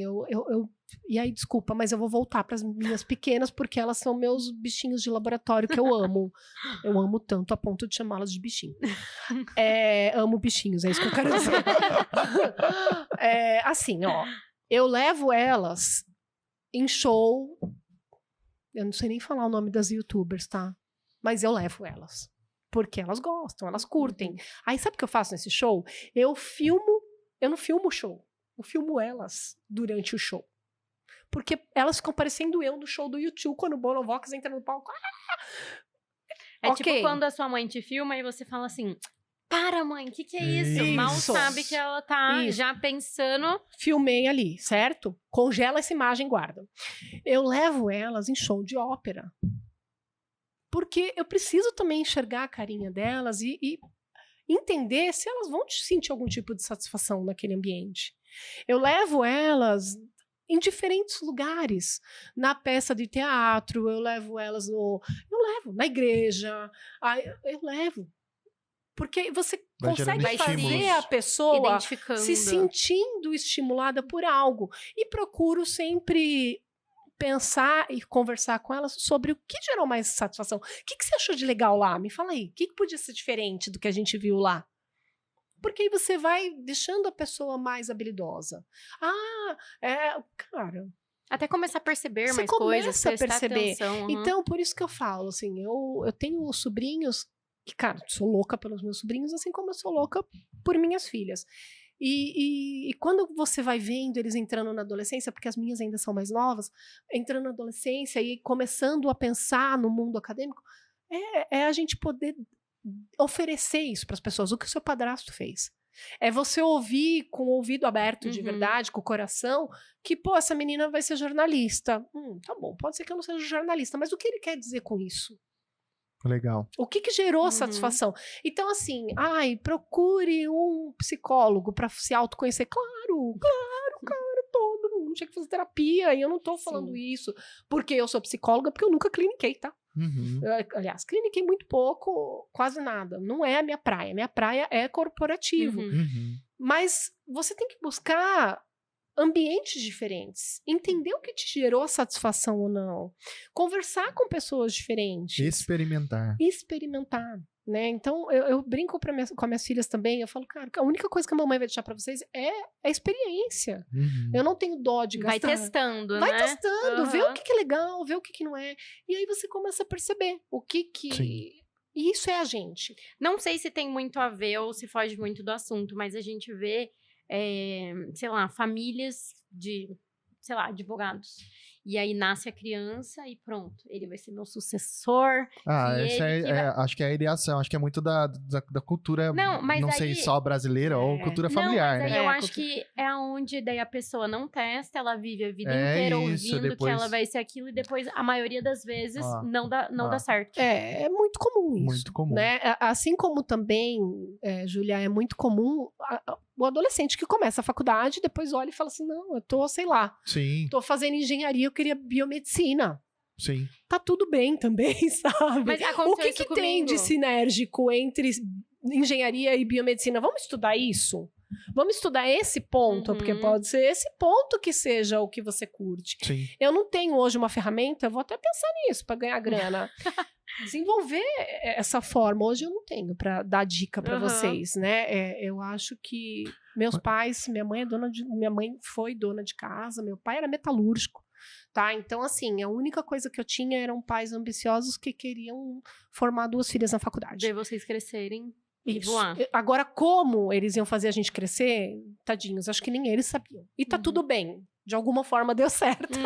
e aí, desculpa, mas eu vou voltar para as minhas pequenas, porque elas são meus bichinhos de laboratório que eu amo. Eu amo tanto a ponto de chamá-las de bichinho. Amo bichinhos, é isso que eu quero dizer. Assim, ó, eu levo elas em show. Eu não sei nem falar o nome das youtubers, tá? Mas eu levo elas. Porque elas gostam, elas curtem. Aí, sabe o que eu faço nesse show? Eu não filmo o show. Eu filmo elas durante o show. Porque elas ficam parecendo eu no show do YouTube, quando o Bono Vox entra no palco. Tipo quando a sua mãe te filma e você fala assim, para mãe, o que é isso? Mal sabe que ela tá já pensando. Filmei ali, certo? Congela essa imagem e guarda. Eu levo elas em show de ópera. Porque eu preciso também enxergar a carinha delas e entender se elas vão sentir algum tipo de satisfação naquele ambiente. Eu levo elas em diferentes lugares, na peça de teatro, eu levo elas na igreja, eu levo. Porque você consegue fazer a pessoa se sentindo estimulada por algo. E procuro sempre pensar e conversar com elas sobre o que gerou mais satisfação. O que você achou de legal lá? Me fala aí. O que podia ser diferente do que a gente viu lá? Porque aí você vai deixando a pessoa mais habilidosa. Cara... Até começar a perceber mais coisas, prestar atenção. Então, por isso que eu falo, assim, eu tenho sobrinhos que, cara, sou louca pelos meus sobrinhos, assim como eu sou louca por minhas filhas. E quando você vai vendo eles entrando na adolescência, porque as minhas ainda são mais novas, entrando na adolescência e começando a pensar no mundo acadêmico, é a gente poder oferecer isso para as pessoas, o que o seu padrasto fez. É você ouvir com o ouvido aberto de verdade, com o coração, que, essa menina vai ser jornalista. Tá bom, pode ser que eu não seja jornalista, mas o que ele quer dizer com isso? Legal. O que gerou satisfação? Então, assim, procure um psicólogo para se autoconhecer. Claro, cara, todo mundo tinha que fazer terapia, e eu não tô falando isso porque eu sou psicóloga, porque eu nunca cliniquei, tá? Aliás, cliniquei muito pouco, quase nada. Não é a minha praia. Minha praia é corporativo. Mas você tem que buscar ambientes diferentes. Entender o que te gerou satisfação ou não. Conversar com pessoas diferentes. Experimentar. Né? Então, eu brinco com as minhas filhas também. Eu falo, cara, a única coisa que a mamãe vai deixar pra vocês é a experiência. Eu não tenho dó de gastar. Vai testando, Vai testando, vê o que é legal, vê o que não é. E aí você começa a perceber o que... E isso é a gente. Não sei se tem muito a ver ou se foge muito do assunto, mas a gente vê, sei lá, famílias de sei lá, advogados. E aí nasce a criança e pronto, ele vai ser meu sucessor. Acho que é a ideação, acho que é muito da cultura, não sei, só brasileira ou cultura familiar, mas aí né? eu acho que é onde daí a pessoa não testa, ela vive a vida inteira ouvindo depois... que ela vai ser aquilo e depois, a maioria das vezes, não dá certo. É muito comum isso. Muito comum. Né? Assim como também, Júlia, é muito comum o adolescente que começa a faculdade, depois olha e fala assim, não, eu tô, sei lá, tô fazendo engenharia, eu queria biomedicina. Sim. Tá tudo bem também, sabe? Mas o que tem de sinérgico entre engenharia e biomedicina? Vamos estudar isso? Vamos estudar esse ponto, porque pode ser esse ponto que seja o que você curte. Sim. Eu não tenho hoje uma ferramenta, eu vou até pensar nisso para ganhar grana. Desenvolver essa forma, hoje eu não tenho para dar dica para vocês, né? Eu acho que meus pais, minha mãe foi dona de casa, meu pai era metalúrgico, tá? Então, assim, a única coisa que eu tinha eram pais ambiciosos que queriam formar 2 filhas na faculdade. Ver vocês crescerem. Isso. Agora, como eles iam fazer a gente crescer, tadinhos, acho que nem eles sabiam. E tá tudo bem. De alguma forma deu certo.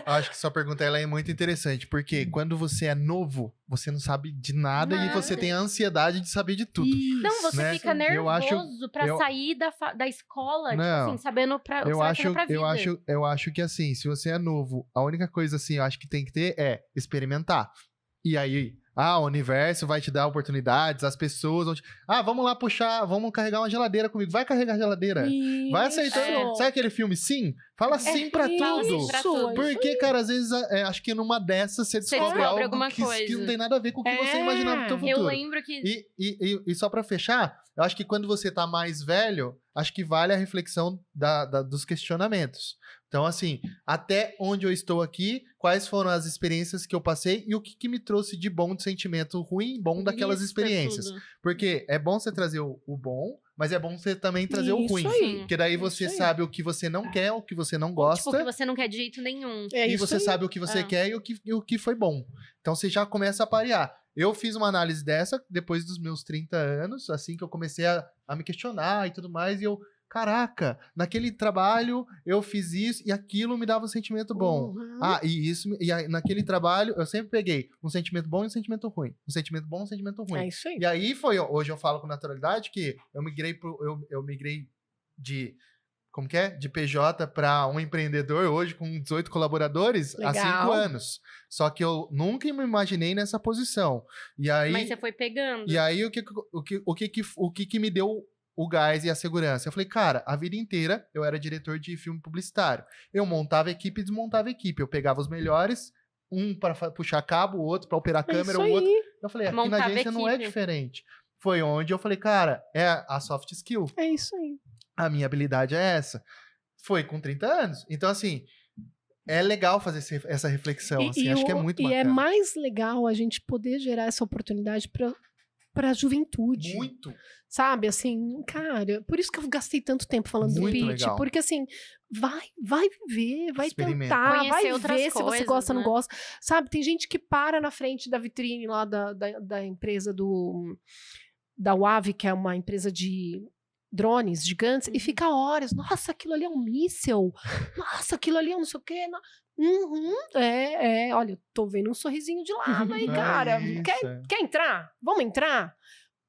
Acho que sua pergunta ela é muito interessante, porque quando você é novo, você não sabe de nada e você tem a ansiedade de saber de tudo. Isso, não, você fica nervoso pra sair da escola, tipo assim, sabendo o que você vai fazer pra vida. Eu acho que assim, se você é novo, a única coisa assim, eu acho que tem que ter é experimentar. E aí, o universo vai te dar oportunidades, as pessoas vão te... vamos lá puxar, vamos carregar uma geladeira comigo. Vai carregar a geladeira. Isso. Vai aceitando. Sabe aquele filme Sim? Fala sim pra tudo. Porque, cara, às vezes, acho que numa dessas você descobre algo que não tem nada a ver com o que você imaginava no teu futuro. Eu lembro que... E só pra fechar, eu acho que quando você tá mais velho, acho que vale a reflexão dos questionamentos. Então, assim, até onde eu estou aqui, quais foram as experiências que eu passei e o que me trouxe de bom, de sentimento ruim e bom daquelas experiências. Porque é bom você trazer o bom, mas é bom você também trazer o ruim. Porque daí você sabe o que você não quer, o que você não gosta. Tipo, o que você não quer de jeito nenhum. E você sabe o que você quer e o que foi bom. Então, você já começa a parear. Eu fiz uma análise dessa depois dos meus 30 anos, assim que eu comecei a me questionar e tudo mais, e eu... Caraca, naquele trabalho eu fiz isso e aquilo me dava um sentimento bom. Naquele trabalho eu sempre peguei um sentimento bom e um sentimento ruim. Um sentimento bom e um sentimento ruim. É isso aí. E aí hoje eu falo com naturalidade que eu migrei de... Como que é? De PJ para um empreendedor hoje com 18 colaboradores há 5 anos. Só que eu nunca me imaginei nessa posição. E aí, mas você foi pegando. E aí o que me deu o gás e a segurança? Eu falei, cara, a vida inteira eu era diretor de filme publicitário. Eu montava equipe e desmontava equipe. Eu pegava os melhores, um para puxar cabo, o outro para operar câmera, o outro. Eu falei, aqui na agência não é diferente. Foi onde eu falei, cara, é a soft skill. É isso aí. A minha habilidade é essa. Foi com 30 anos. Então, assim, é legal fazer essa reflexão. Acho que é muito bacana. E é mais legal a gente poder gerar essa oportunidade para a juventude. Muito. Sabe, assim, cara, por isso que eu gastei tanto tempo falando do pitch. Legal. Porque, assim, vai viver, vai tentar, vai ver se você gosta ou não gosta. Sabe, tem gente que para na frente da vitrine lá da empresa da UAV, que é uma empresa de drones gigantes, e fica horas. Nossa, aquilo ali é um míssel. Nossa, aquilo ali é não sei o quê. Olha, eu tô vendo um sorrisinho de lado aí, cara. Quer entrar? Vamos entrar?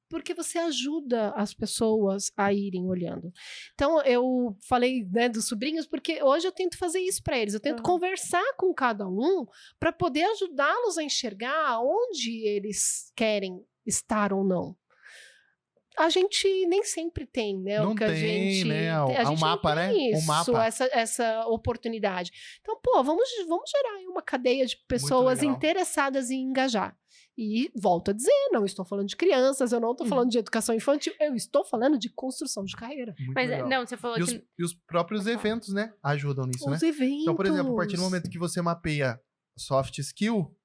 Porque você ajuda as pessoas a irem olhando. Então, eu falei, né, dos sobrinhos, porque hoje eu tento fazer isso para eles. Eu tento conversar com cada um para poder ajudá-los a enxergar onde eles querem estar ou não. A gente nem sempre tem, né? Não o que tem, a gente, né? Um mapa, né? Um mapa. Essa oportunidade. Então, vamos gerar aí uma cadeia de pessoas interessadas em engajar. E volto a dizer, não estou falando de crianças, eu não estou falando de educação infantil, eu estou falando de construção de carreira. Mas não, você falou e os próprios eventos, né? Ajudam nisso, né? Os eventos. Então, por exemplo, a partir do momento que você mapeia soft skill,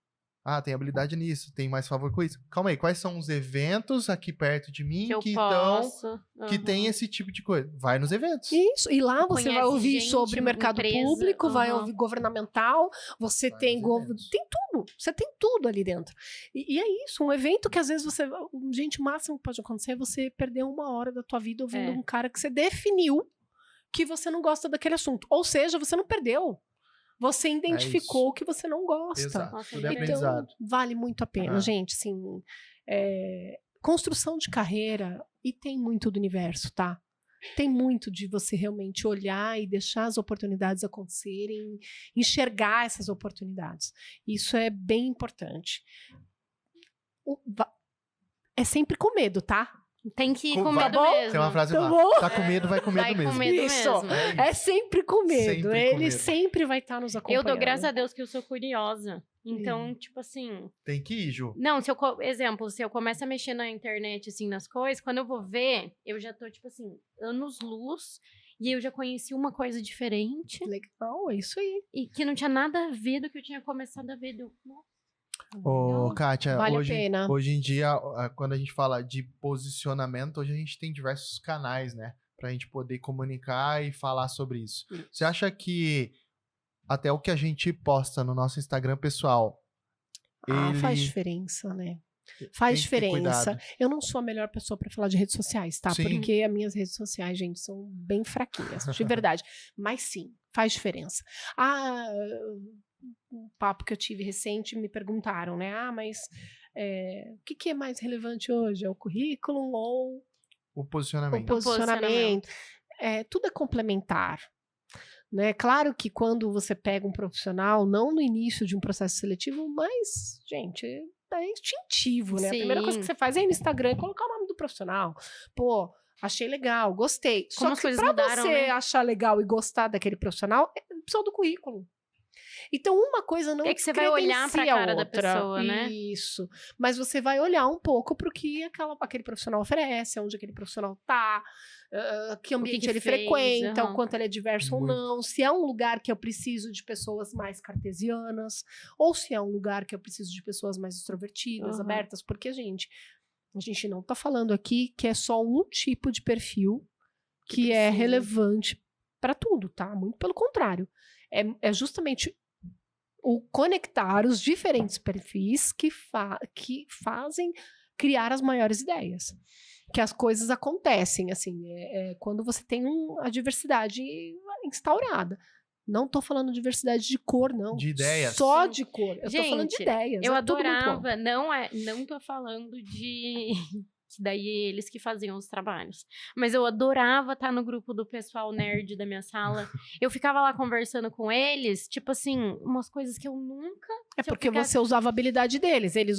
tem habilidade nisso, tem mais favor com isso. Calma aí, quais são os eventos aqui perto de mim que tem esse tipo de coisa? Vai nos eventos. Isso, e lá você vai ouvir sobre mercado público, vai ouvir governamental, você tem tudo, você tem tudo ali dentro. E é isso, um evento que às vezes o máximo que pode acontecer é você perder 1 hora da tua vida ouvindo um cara que você definiu que você não gosta daquele assunto. Ou seja, você não perdeu. Você identificou o que você não gosta. Exato. Nossa, Tudo é então, aprendizado. Vale muito a pena, gente. Assim, construção de carreira, e tem muito do universo, tá? Tem muito de você realmente olhar e deixar as oportunidades acontecerem, enxergar essas oportunidades. Isso é bem importante. É sempre com medo, tá? Tem que ir com Vai- medo mesmo. Tem uma frase Tá lá. bom? Tá com medo, vai com medo Vai com mesmo. medo Isso. mesmo. É sempre com medo. Sempre com Ele medo. sempre vai estar nos Eu acompanhando. dou graças a Deus que eu sou curiosa. Então, tipo assim... Tem que ir, Ju. Não, exemplo, se eu começo a mexer na internet, assim, nas coisas, quando eu vou ver, eu já tô, tipo assim, anos-luz, e eu já conheci uma coisa diferente, Legal, é isso aí. e que não tinha nada a ver do que eu tinha começado a ver. Nossa, Ô, Kátia, Vale a hoje, pena. hoje em dia, quando a gente fala de posicionamento, hoje a gente tem diversos canais, né? Pra gente poder comunicar e falar sobre isso. Você acha que até o que a gente posta no nosso Instagram pessoal, Faz ele diferença, né? tem Faz que ter diferença. cuidado? Eu não sou a melhor pessoa para falar de redes sociais, tá? Sim. Porque as minhas redes sociais, gente, são bem fraquinhas, de verdade. Mas sim, faz diferença. Um papo que eu tive recente, me perguntaram, né? Mas o que é mais relevante hoje? É o currículo ou O o posicionamento. posicionamento? Tudo é complementar. Né? Claro que quando você pega um profissional, não no início de um processo seletivo, mas, gente, é instintivo, né? A primeira coisa Sim. que você faz é ir no Instagram e colocar o nome do profissional. Pô, achei legal, gostei. Como Só as que coisas pra mudaram, você né? achar legal e gostar daquele profissional, precisa do currículo. Então, uma coisa não É que você vai olhar pra credencia a cara da outra. pessoa, né? Isso. Mas você vai olhar um pouco pro que aquele profissional oferece, onde aquele profissional tá, que ambiente que ele fez, frequenta, aham. o quanto ele é diverso Muito. ou não, se é um lugar que eu preciso de pessoas mais cartesianas, ou se é um lugar que eu preciso de pessoas mais extrovertidas, Aham. abertas, porque, a gente não tá falando aqui que é só um tipo de perfil que é precisa. relevante para tudo, tá? Muito pelo contrário. É justamente o conectar os diferentes perfis que fazem criar as maiores ideias. Que as coisas acontecem, assim, quando você tem a diversidade instaurada. Não tô falando diversidade de cor, não. De ideias. Só Sim. de cor. Eu tô Gente, falando de ideias. Eu é tudo muito bom. adorava, não tô falando de que daí eles que faziam os trabalhos. Mas eu adorava estar no grupo do pessoal nerd da minha sala. Eu ficava lá conversando com eles, tipo assim, umas coisas que eu nunca... É se eu porque ficasse- você usava a habilidade deles. Eles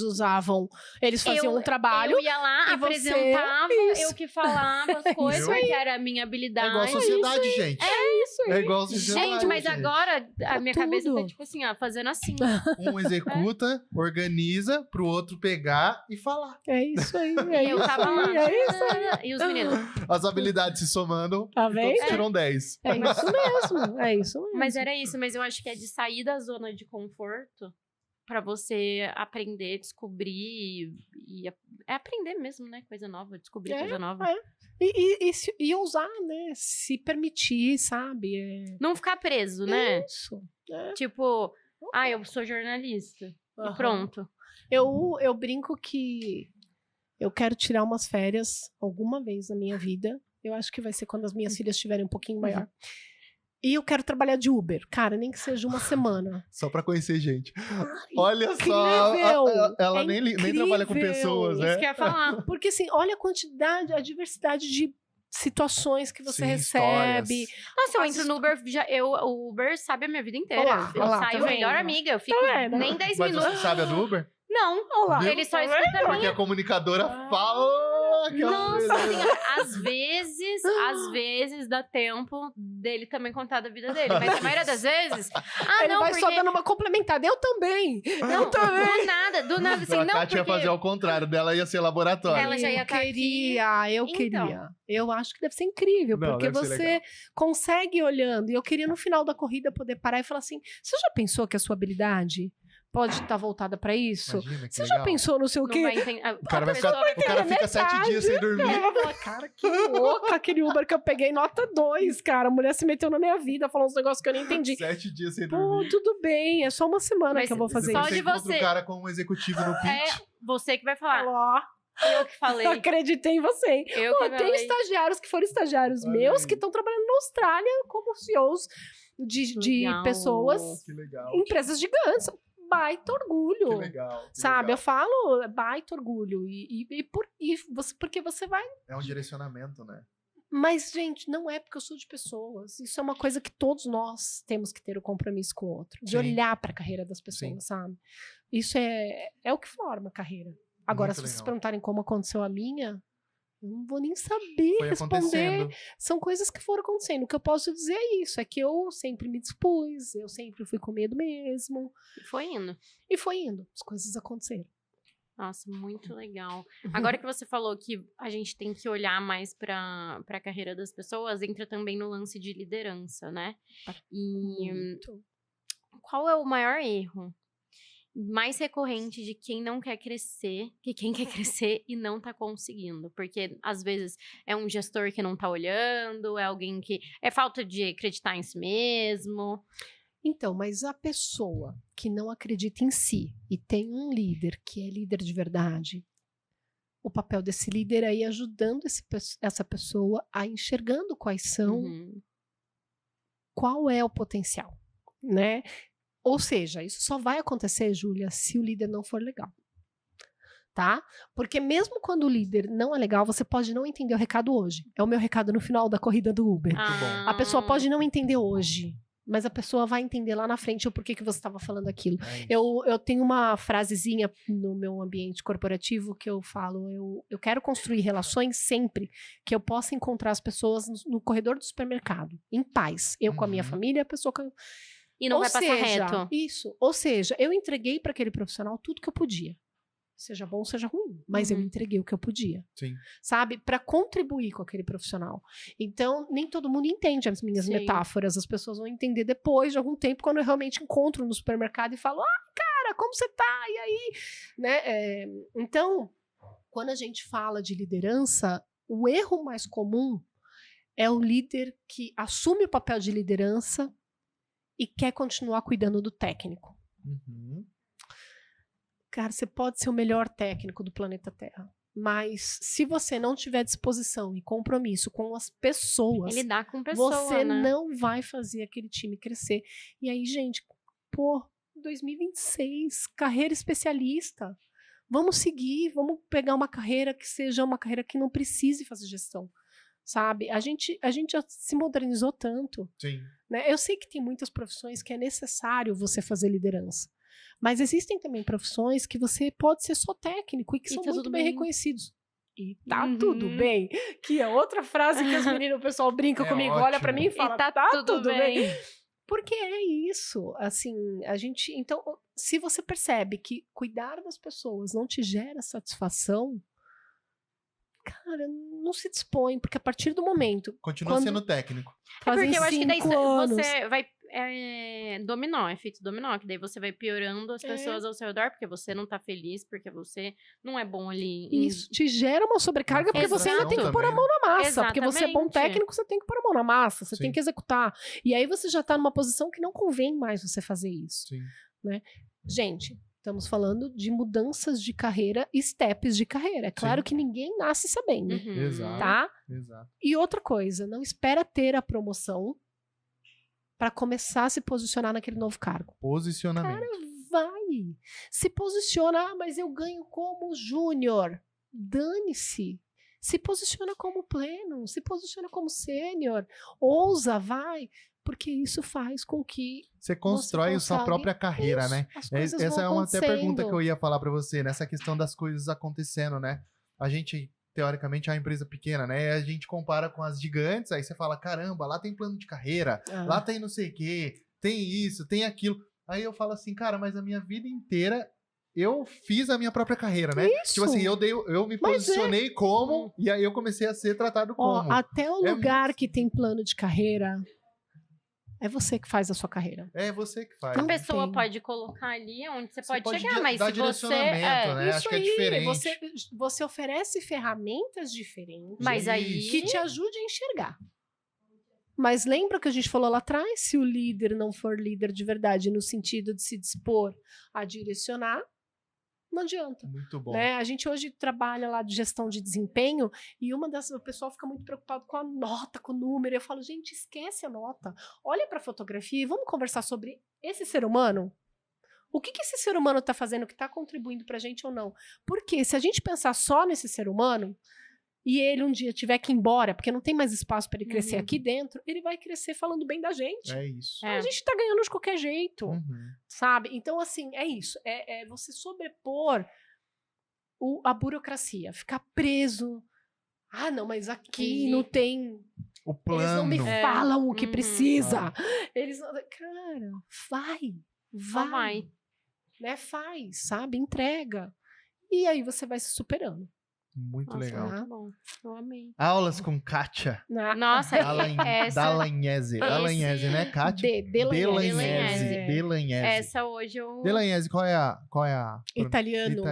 faziam um trabalho. Eu ia lá, e você- apresentava, Isso. eu que falava as coisas, Viu? porque era a minha É habilidade. igual a sociedade, gente. Isso aí. É igual a sociedade. Gente, mas gente. agora a minha cabeça tudo. tá tipo assim, ó, fazendo assim. Um executa, organiza, pro outro pegar e falar. É isso aí. É E eu isso tava lá. aí. É isso aí. E os meninos. As habilidades se somando Tá e vendo? todos tiram 10. É isso mesmo. É isso mesmo. Mas era isso, mas eu acho que é de sair da zona de conforto pra você aprender, descobrir é aprender mesmo, né? Coisa nova, descobrir coisa nova. E ousar, né? Se permitir, sabe? Não ficar preso, né? Isso. Tipo, eu sou jornalista. E Aham. pronto. Eu brinco que eu quero tirar umas férias alguma vez na minha vida. Eu acho que vai ser quando as minhas filhas estiverem um pouquinho maior. E eu quero trabalhar de Uber. Cara, nem que seja uma semana. Só pra conhecer gente. Olha só, incrível! ela É nem trabalha com incrível! pessoas, né? Isso que eu ia falar. Porque assim, olha a quantidade, a diversidade de situações que você Sim, recebe. histórias. Nossa, eu As entro no Uber, o Uber sabe a minha vida inteira. Olha lá, Eu olha lá, saio tá melhor vendo? amiga, eu fico Tá vendo? nem 10 Mas minutos. você sabe a do Uber? Não, Viu? ele só Tá escuta a Porque minha. a comunicadora fala aquela Nossa coisa. senhora, às vezes dá tempo dele também contar da vida dele. Mas a maioria das vezes. Ele não, vai porque. só dando uma complementada. Eu também. Não, do nada, assim, A não, Kátia ia porque. fazer ao contrário, dela ia ser laboratório. Ela já ia tá eu Então. queria. Eu acho que deve ser incrível, Não, porque deve ser você legal. consegue ir olhando. E eu queria no final da corrida poder parar e falar assim: você já pensou que a sua habilidade pode estar voltada para isso? Imagina que Você legal. já pensou no seu Não quê? vai entender. O cara, vai A ficar, pessoa vai o cara fica 7 dias sem dormir. Ela vai falar, cara, que louca aquele Uber que eu peguei, nota 2, cara. A mulher se meteu na minha vida, falou uns negócios que eu nem entendi. 7 dias sem Pô, dormir. tudo bem, é só uma semana Mas que eu vou fazer só isso. de encontra você. o cara com um executivo no pitch. Você que vai falar. Ó, Eu que falei. Acreditei em você. Tem estagiários que foram estagiários meus que estão trabalhando na Austrália como CEOs de pessoas, empresas gigantes. Baita orgulho. Que legal. Sabe, eu falo baita orgulho. Porque você vai... É um direcionamento, né? Mas, gente, não é porque eu sou de pessoas. Isso é uma coisa que todos nós temos que ter o compromisso com o outro. De olhar para a carreira das pessoas, sabe? Isso é o que forma a carreira. Agora, se vocês perguntarem como aconteceu a minha, eu não vou nem saber responder. São coisas que foram acontecendo. O que eu posso dizer é isso. É que eu sempre me dispus, eu sempre fui com medo mesmo. E foi indo. As coisas aconteceram. Nossa, muito legal. Agora que você falou que a gente tem que olhar mais para a carreira das pessoas, entra também no lance de liderança, né? E qual é o maior erro mais recorrente de quem não quer crescer, que quem quer crescer e não tá conseguindo? Porque, às vezes, é um gestor que não tá olhando, é alguém que... É falta de acreditar em si mesmo... Então, mas a pessoa que não acredita em si e tem um líder que é líder de verdade, o papel desse líder é ir ajudando essa pessoa a enxergando quais são, qual é o potencial, né? Ou seja, isso só vai acontecer, Júlia, se o líder não for legal. Tá? Porque mesmo quando o líder não é legal, você pode não entender o recado hoje. É o meu recado no final da corrida do Uber. A pessoa pode não entender hoje, mas a pessoa vai entender lá na frente o porquê que você estava falando aquilo. Eu tenho uma frasezinha no meu ambiente corporativo que eu falo, eu quero construir relações sempre que eu possa encontrar as pessoas no corredor do supermercado, em paz. Eu com a minha família, a pessoa com... E não vai passar reto. Isso. Ou seja, eu entreguei para aquele profissional tudo que eu podia. Seja bom, seja ruim. Mas eu entreguei o que eu podia. Sim. Sabe? Para contribuir com aquele profissional. Então, nem todo mundo entende as minhas metáforas. As pessoas vão entender depois de algum tempo, quando eu realmente encontro no supermercado e falo, cara, como você tá? E aí? Né? Então, quando a gente fala de liderança, o erro mais comum é o líder que assume o papel de liderança e quer continuar cuidando do técnico. Cara, você pode ser o melhor técnico do planeta Terra, mas se você não tiver disposição e compromisso com as pessoas, lidar com pessoas, você não vai fazer aquele time crescer. E aí, gente, 2026, carreira especialista. Vamos seguir, vamos pegar uma carreira que seja uma carreira que não precise fazer gestão. Sabe? A gente já se modernizou tanto. Sim. Né? Eu sei que tem muitas profissões que é necessário você fazer liderança. Mas existem também profissões que você pode ser só técnico e que são muito bem reconhecidos. E tá tudo bem. Que é outra frase que as meninas, o pessoal brinca comigo, ótimo. Olha pra mim e fala, e tá tudo bem. Porque é isso. Assim, então, se você percebe que cuidar das pessoas não te gera satisfação, cara, não se dispõe, porque a partir do momento... Continua sendo técnico. Porque eu acho que daí anos, você vai... dominó, efeito dominó, que daí você vai piorando as pessoas ao seu redor, porque você não tá feliz, porque você não é bom ali. Isso te gera uma sobrecarga, porque você ainda tem que pôr a mão na massa. Exatamente. Porque você é bom técnico, você tem que pôr a mão na massa, você tem que executar. E aí você já tá numa posição que não convém mais você fazer isso. Sim. Né? Gente, estamos falando de mudanças de carreira e steps de carreira. É claro que ninguém nasce sabendo. Exato. Tá? Exato. E outra coisa, não espera ter a promoção para começar a se posicionar naquele novo cargo. Posicionamento. Cara, vai. Se posiciona, mas eu ganho como júnior. Dane-se. Se posiciona como pleno, se posiciona como sênior. Ousa, vai. Porque isso faz com que você constrói a sua própria carreira, né? Essa é uma até pergunta que eu ia falar para você, nessa questão das coisas acontecendo, né? A gente... teoricamente, é uma empresa pequena, né? A gente compara com as gigantes, aí você fala, caramba, lá tem plano de carreira, lá tem não sei o quê, tem isso, tem aquilo. Aí eu falo assim, cara, mas a minha vida inteira eu fiz a minha própria carreira, né? Isso. Tipo assim, eu me posicionei como, e aí eu comecei a ser tratado como. Até o lugar que tem plano de carreira, é você que faz a sua carreira. É você que faz. A pessoa pode colocar ali onde você pode chegar, mas dar se você... né? Acho que é diferente. Você oferece ferramentas diferentes, mas aí... que te ajude a enxergar. Mas lembra que a gente falou lá atrás? Se o líder não for líder de verdade, no sentido de se dispor a direcionar, Não adianta. Muito bom. Né? A gente hoje trabalha lá de gestão de desempenho e o pessoal fica muito preocupado com a nota, com o número. Eu falo, gente, esquece a nota. Olha para a fotografia e vamos conversar sobre esse ser humano. O que esse ser humano está fazendo, que está contribuindo para a gente ou não? Porque se a gente pensar só nesse ser humano e ele um dia tiver que ir embora, porque não tem mais espaço para ele crescer aqui dentro, ele vai crescer falando bem da gente. É isso. A gente tá ganhando de qualquer jeito, sabe? Então, assim, é isso. É você sobrepor a burocracia, ficar preso. Ah, não, mas aqui não tem... O plano. Eles não me falam o que precisa. Eles não... Cara, vai. Né? Faz, sabe? Entrega. E aí você vai se superando. Muito legal. Muito bom. Eu amei. Aulas com Kátia. Nossa, Dallagnese. Dallagnese, né, Kátia? Dallagnese. Essa hoje eu... Dallagnese, qual é a... Italiano.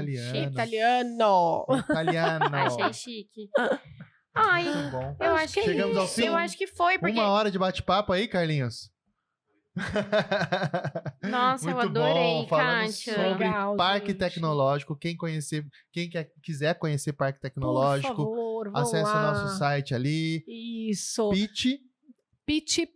Achei chique. Ai, muito bom. Eu acho que chegamos ao fim. Eu acho que foi, porque... 1 hora de bate-papo aí, Carlinhos. Nossa, muito eu adorei, bom, falando Kátia. sobre Legal, Parque gente. Tecnológico. Quem quiser conhecer Parque Tecnológico, Por favor, vão acesse lá. o nosso site ali. Isso. pitch.org.br.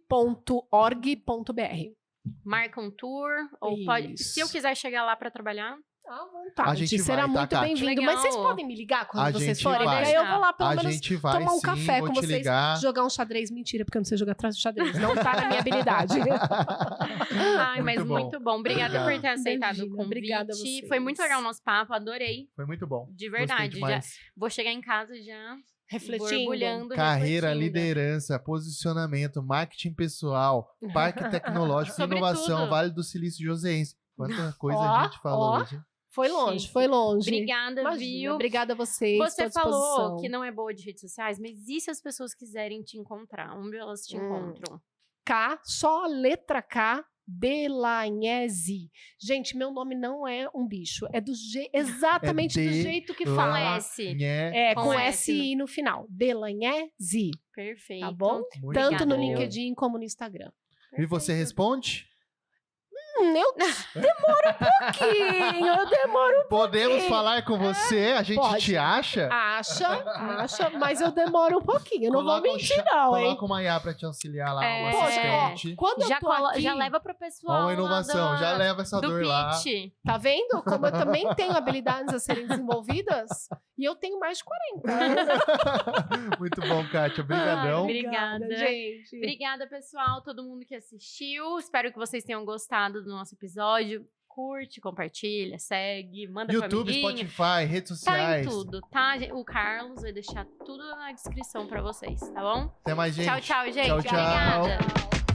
Marca um tour, ou pode... Se eu quiser chegar lá para trabalhar... À vontade. A gente será vai, tá, muito Kátia? bem-vindo. Mas vocês podem me ligar quando vocês forem? vai. Aí eu vou lá pelo A menos gente vai, tomar um sim, café vou com te vocês. ligar. Jogar um xadrez. Mentira, porque eu não sei jogar xadrez. Não tá na minha habilidade. Ai, mas muito bom. Obrigada por ter aceitado o convite. Obrigada a vocês. Foi muito legal o nosso papo, adorei. Foi muito bom. De verdade. Já vou chegar em casa já refletindo. Borbulhando, Carreira, refletindo. Liderança, posicionamento, marketing pessoal, Parque Tecnológico, inovação, tudo. Vale do Silício Joseense. Quanta coisa a gente falou hoje. Foi longe, foi longe. Obrigada, Imagina, viu? Obrigada a vocês. Você falou que não é boa de redes sociais, mas e se as pessoas quiserem te encontrar? Onde elas te encontram? Só a letra K, Dallagnese. Gente, meu nome não é um bicho. É exatamente do jeito que fala. S. Com S no final. Dallagnese. Perfeito. Tá bom? Muito Tanto no bom. LinkedIn como no Instagram. E você responde? Eu demoro um pouquinho. Podemos falar com você? A gente Pode. te acha? Acha, mas eu demoro um pouquinho. Eu não vou mentir, não, hein? Coloca uma IA pra te auxiliar lá, o Poxa, assistente. quando eu tô aqui... Já leva pro pessoal. Ó, uma inovação, já leva essa dor lá. Tá vendo? Como eu também tenho habilidades a serem desenvolvidas e eu tenho mais de 40. Muito bom, Kátia. Obrigadão. Obrigada, gente. Obrigada, pessoal, todo mundo que assistiu. Espero que vocês tenham gostado do nosso episódio. Curte, compartilha, segue, manda pra YouTube, amiguinho. Spotify, redes sociais. Tá em tudo, tá? O Carlos vai deixar tudo na descrição pra vocês, tá bom? Até mais, gente. Tchau, gente. Tchau, tchau. Obrigada.